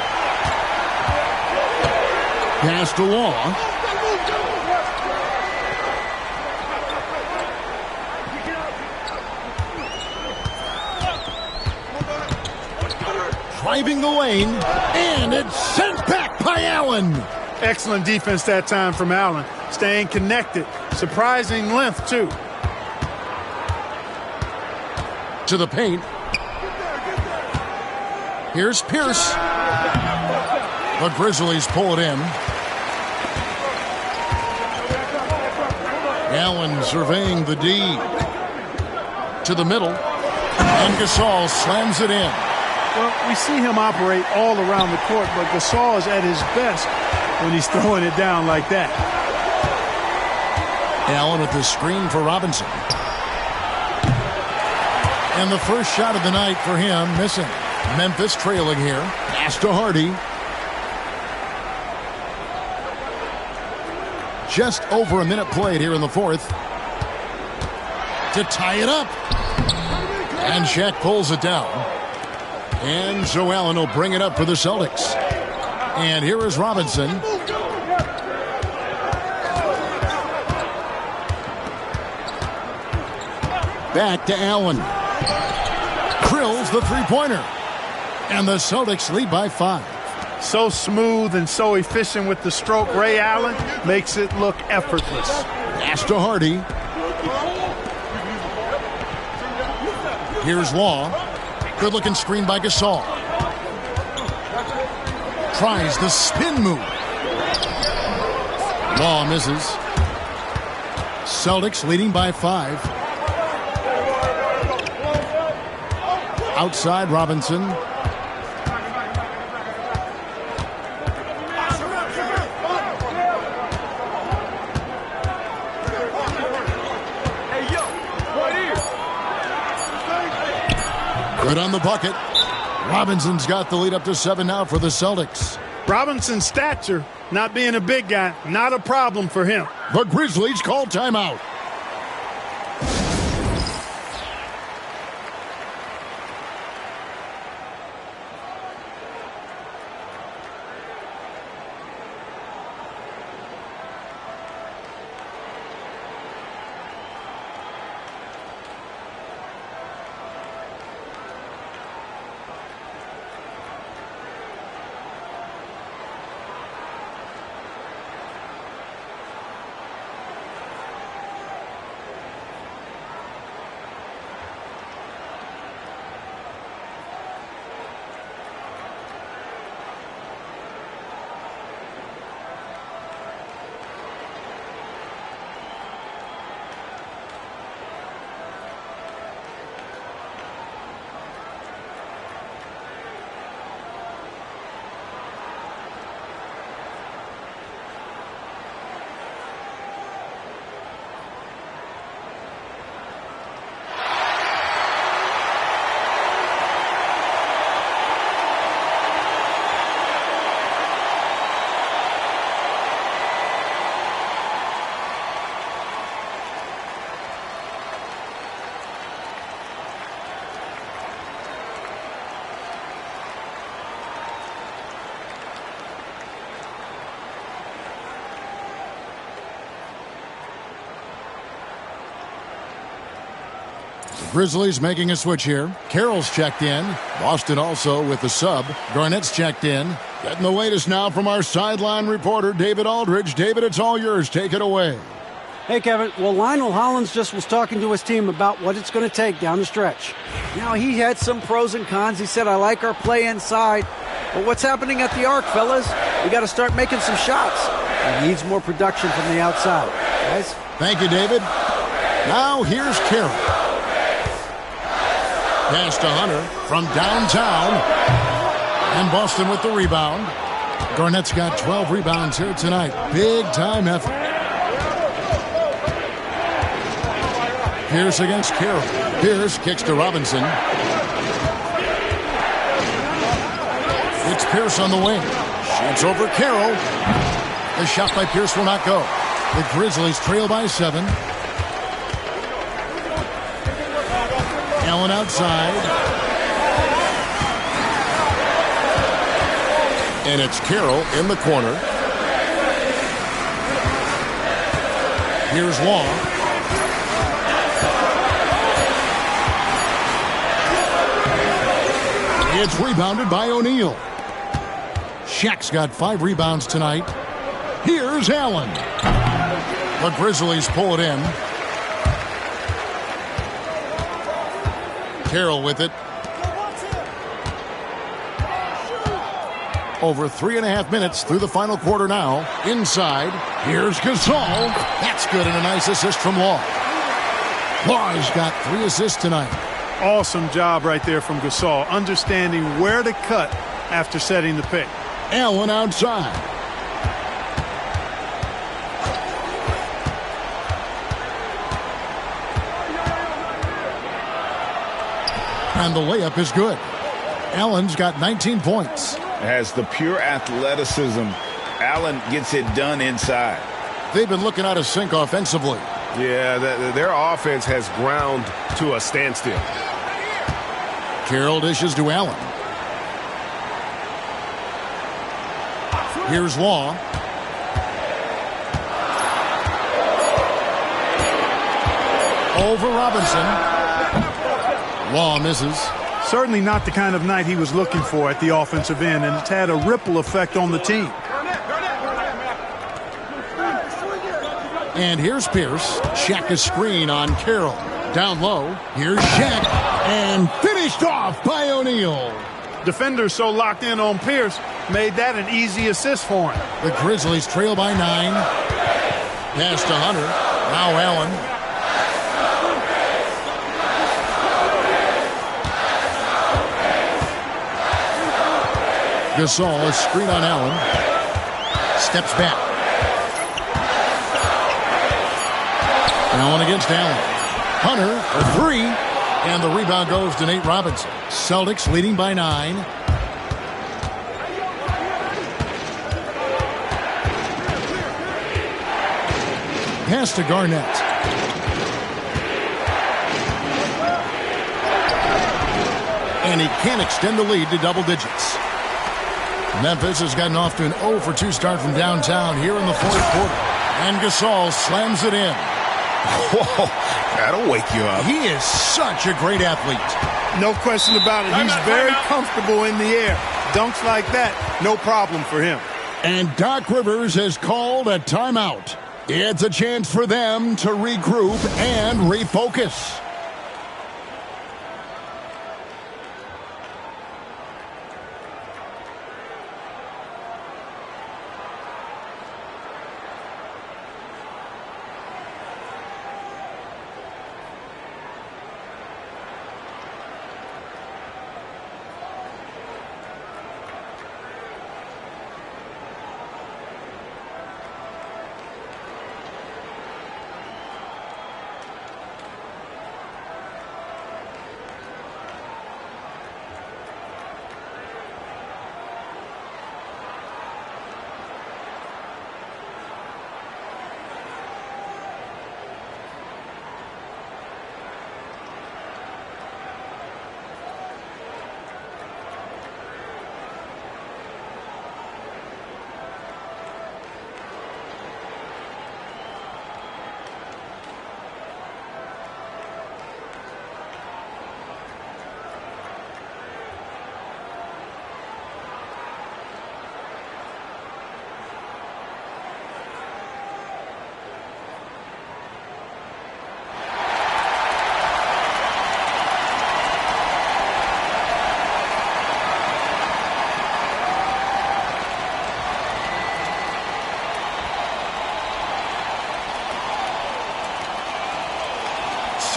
Pass to Law. Driving the lane, and it's sent back by Allen. Excellent defense that time from Allen. Staying connected. Surprising length, too. To the paint. Here's Pierce. The Grizzlies pull it in. Allen surveying the D. To the middle. And Gasol slams it in. Well, we see him operate all around the court, but Gasol is at his best when he's throwing it down like that. Allen with the screen for Robinson. And the first shot of the night for him missing. Memphis trailing here. Pass to Hardy. Just over a minute played here in the fourth. To tie it up. And Shaq pulls it down. And so Allen will bring it up for the Celtics. And here is Robinson. Back to Allen. Drills the three-pointer. And the Celtics lead by 5. So smooth and so efficient with the stroke. Ray Allen makes it look effortless. Pass to Hardy. Here's Law. Good-looking screen by Gasol. Tries the spin move. Law misses. Celtics leading by 5. Outside Robinson. Good on the bucket. Robinson's got the lead up to 7 now for the Celtics. Robinson's stature, not being a big guy, not a problem for him. The Grizzlies call timeout. Grizzlies making a switch here. Carroll's checked in. Boston also with the sub. Garnett's checked in. Getting the latest now from our sideline reporter, David Aldridge. David, it's all yours. Take it away. Hey, Kevin. Well, Lionel Hollins just was talking to his team about what it's going to take down the stretch. Now, he had some pros and cons. He said, I like our play inside. But what's happening at the arc, fellas? We got to start making some shots. He needs more production from the outside. Guys? Thank you, David. Now, here's Carroll. Pass to Hunter from downtown. And Boston with the rebound. Garnett's got 12 rebounds here tonight. Big-time effort. Pierce against Carroll. Pierce kicks to Robinson. It's Pierce on the wing. Shoots over Carroll. The shot by Pierce will not go. The Grizzlies trail by 7. Allen outside. And it's Carroll in the corner. Here's Long. It's rebounded by O'Neal. Shaq's got 5 rebounds tonight. Here's Allen. The Grizzlies pull it in. Carroll with it. Over 3.5 minutes through the final quarter now. Inside. Here's Gasol. That's good, and a nice assist from Law. Law's got 3 assists tonight. Awesome job right there from Gasol, understanding where to cut after setting the pick. Allen outside. And the layup is good. Allen's got 19 points. Has the pure athleticism. Allen gets it done inside. They've been looking out of sync offensively. Yeah, their offense has ground to a standstill. Carroll dishes to Allen. Here's Law. Over Robinson. Law misses. Certainly not the kind of night he was looking for at the offensive end, and it's had a ripple effect on the team. And here's Pierce. Shaq a screen on Carroll. Down low. Here's Shaq. And finished off by O'Neal. Defenders so locked in on Pierce made that an easy assist for him. The Grizzlies trail by 9. Pass to Hunter. Now Allen. Gasol, a screen on Allen. Steps back. Allen against Allen. Hunter for 3. And the rebound goes to Nate Robinson. Celtics leading by 9. Pass to Garnett. And he can't extend the lead to double digits. Memphis has gotten off to an 0 for 2 start from downtown here in the 4th quarter. And Gasol slams it in. Whoa, that'll wake you up. He is such a great athlete. No question about it. He's very comfortable in the air. Dunks like that, no problem for him. And Doc Rivers has called a timeout. It's a chance for them to regroup and refocus.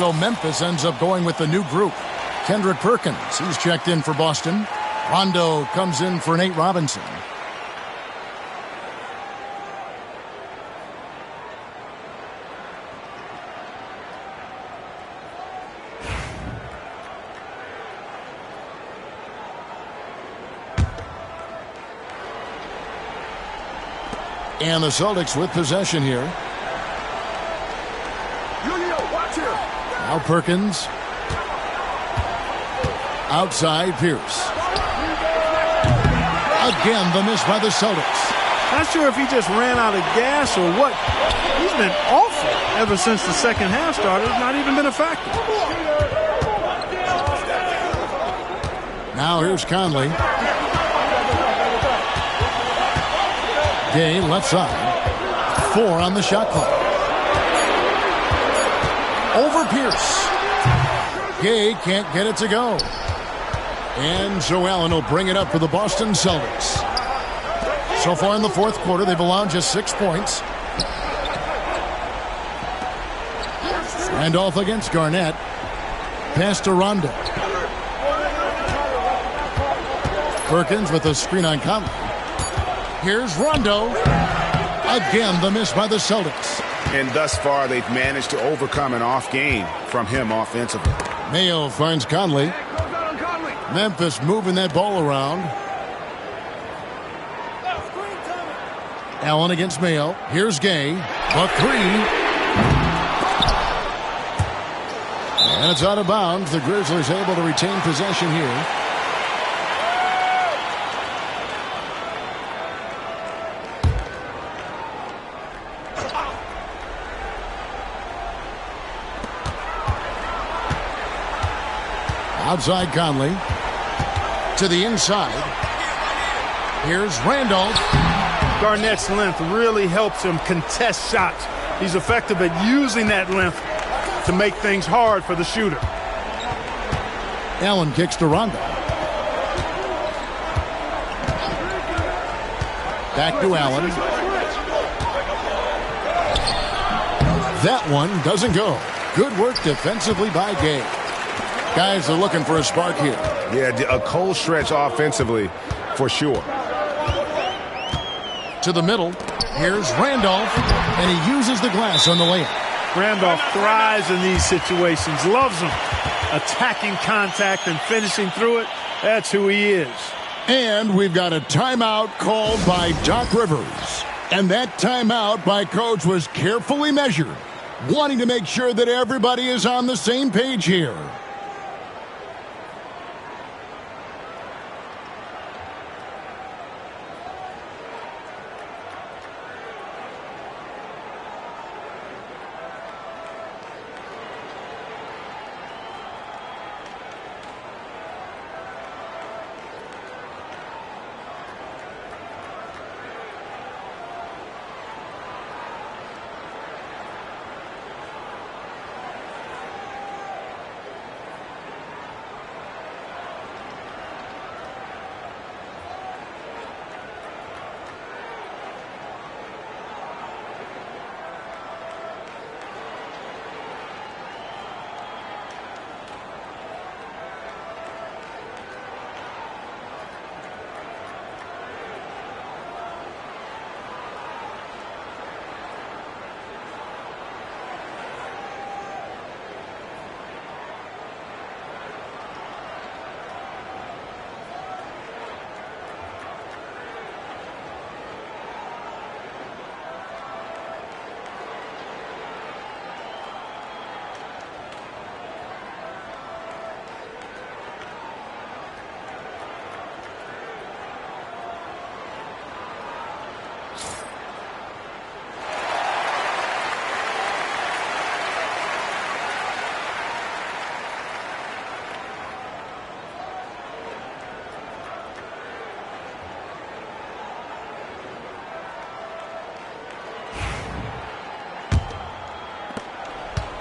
So Memphis ends up going with the new group. Kendrick Perkins, he's checked in for Boston. Rondo comes in for Nate Robinson. And the Celtics with possession here. Now Perkins. Outside Pierce. Again, the miss by the Celtics. Not sure if he just ran out of gas or what. He's been awful ever since the second half started. Not even been a factor. Now here's Conley. Gay left side. 4 on the shot clock. Over Pierce. Gay can't get it to go. And Joe Allen will bring it up for the Boston Celtics. So far in the fourth quarter, they've allowed just 6 points. Randolph against Garnett. Pass to Rondo. Perkins with a screen on Conley. Here's Rondo. Again, the miss by the Celtics. And thus far, they've managed to overcome an off game from him offensively. Mayo finds Conley. Memphis moving that ball around. Allen against Mayo. Here's Gay. The 3. And it's out of bounds. The Grizzlies able to retain possession here. Outside Conley. To the inside. Here's Randolph. Garnett's length really helps him contest shots. He's effective at using that length to make things hard for the shooter. Allen kicks to Rondo. Back to Allen. That one doesn't go. Good work defensively by Gay. Guys are looking for a spark here. Yeah, a cold stretch offensively for sure. To the middle. Here's Randolph. And he uses the glass on the layup. Randolph thrives in these situations. Loves them. Attacking contact and finishing through it. That's who he is. And we've got a timeout called by Doc Rivers. And that timeout by Coach was carefully measured, wanting to make sure that everybody is on the same page here.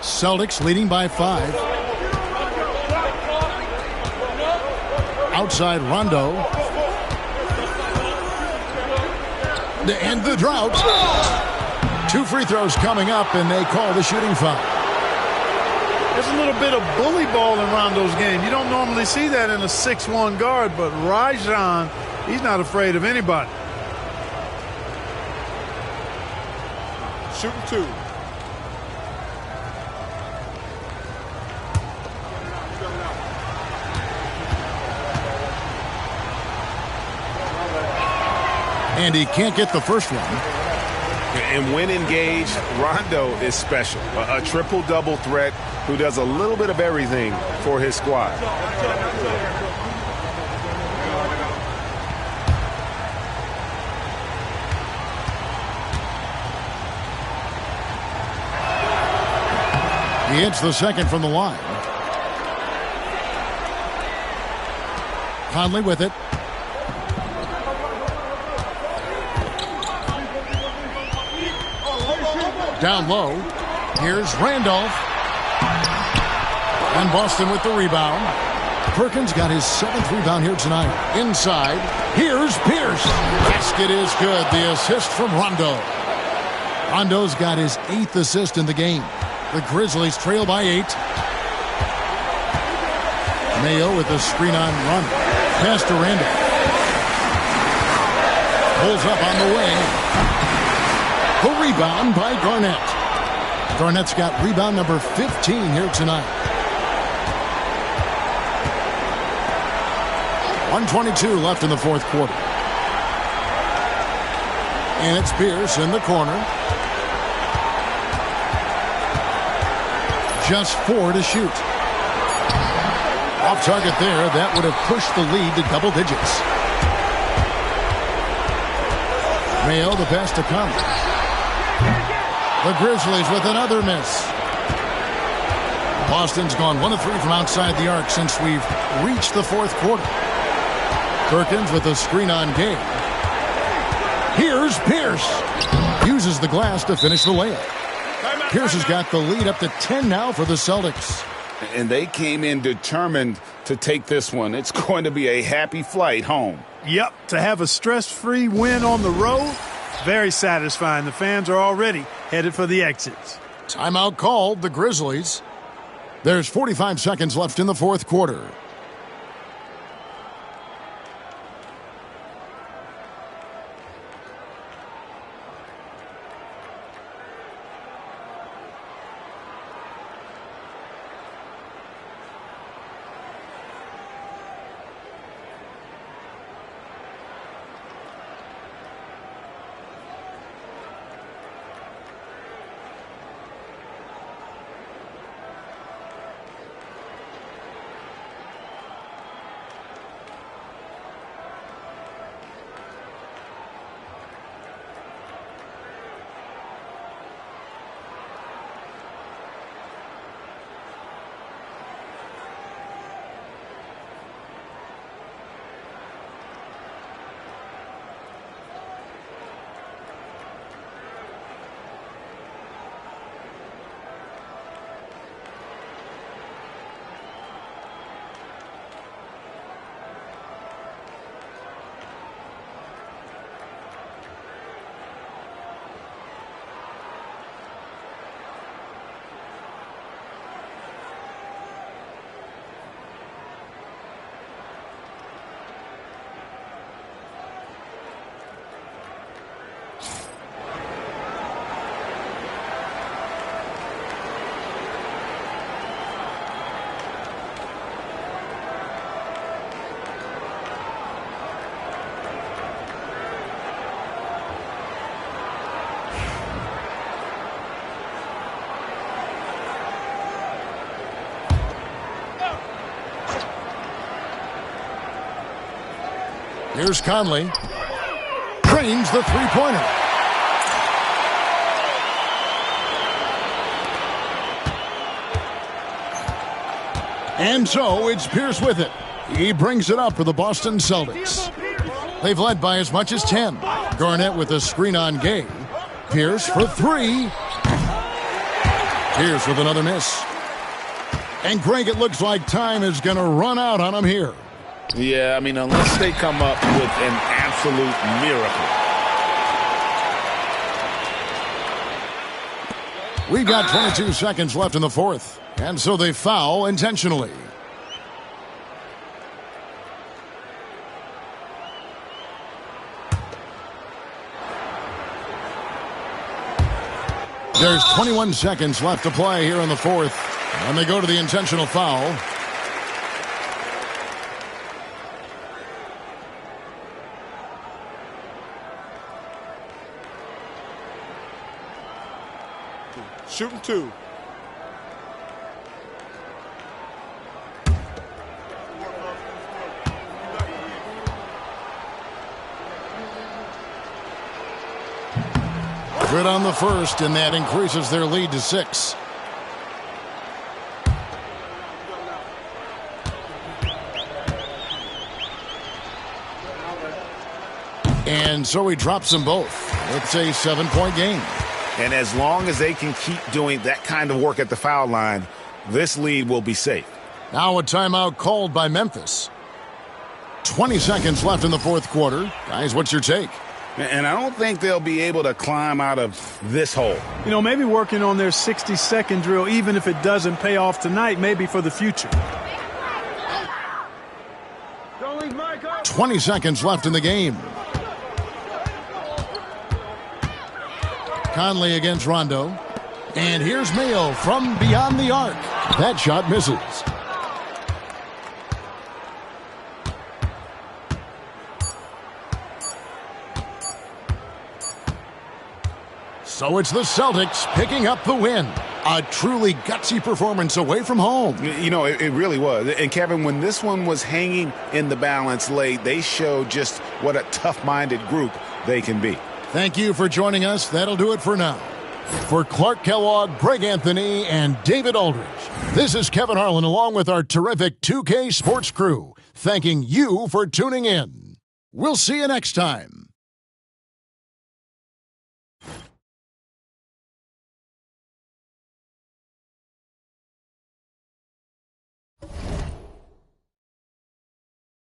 Celtics leading by 5. Outside Rondo. To end the drought. 2 free throws coming up, and they call the shooting foul. There's a little bit of bully ball in Rondo's game. You don't normally see that in a 6'1 guard, but Rajon, he's not afraid of anybody. Shooting 2. And he can't get the first one. And when engaged, Rondo is special. A triple-double threat who does a little bit of everything for his squad. He hits the second from the line. Conley with it. Down low. Here's Randolph. And Boston with the rebound. Perkins got his 7th rebound here tonight. Inside. Here's Pierce. Basket is good. The assist from Rondo. Rondo's got his 8th assist in the game. The Grizzlies trail by 8. Mayo with the screen on run. Pass to Randolph. Pulls up on the way. The rebound by Garnett. Garnett's got rebound number 15 here tonight. 1:22 left in the fourth quarter. And it's Pierce in the corner. Just 4 to shoot. Off target there. That would have pushed the lead to double digits. Mayo, the pass to Conley. The Grizzlies with another miss. Boston's gone 1 of 3 from outside the arc since we've reached the fourth quarter. Perkins with a screen on Gay. Here's Pierce. Uses the glass to finish the layup. Pierce has got the lead up to 10 now for the Celtics. And they came in determined to take this one. It's going to be a happy flight home. Yep, to have a stress-free win on the road, very satisfying. The fans are already headed for the exits. Timeout called, the Grizzlies. There's 45 seconds left in the fourth quarter. Here's Conley. Drains the three-pointer. And so it's Pierce with it. He brings it up for the Boston Celtics. They've led by as much as 10. Garnett with a screen on Gay. Pierce for 3. Pierce with another miss. And Greg, it looks like time is going to run out on him here. Yeah, I mean, unless they come up with an absolute miracle. We've got 22 seconds left in the fourth, and so they foul intentionally. There's 21 seconds left to play here in the fourth, and they go to the intentional foul. Shooting two. Good on the first, and that increases their lead to 6. And so he drops them both. It's a 7-point game. And as long as they can keep doing that kind of work at the foul line, this lead will be safe. Now a timeout called by Memphis. 20 seconds left in the fourth quarter. Guys, what's your take? And I don't think they'll be able to climb out of this hole. You know, maybe working on their 60-second drill, even if it doesn't pay off tonight, maybe for the future. 20 seconds left in the game. Conley against Rondo. And here's Mayo from beyond the arc. That shot misses. So it's the Celtics picking up the win. A truly gutsy performance away from home. You know, it really was. And, Kevin, when this one was hanging in the balance late, they showed just what a tough-minded group they can be. Thank you for joining us. That'll do it for now. For Clark Kellogg, Greg Anthony, and David Aldridge, this is Kevin Harlan along with our terrific 2K Sports crew, thanking you for tuning in. We'll see you next time.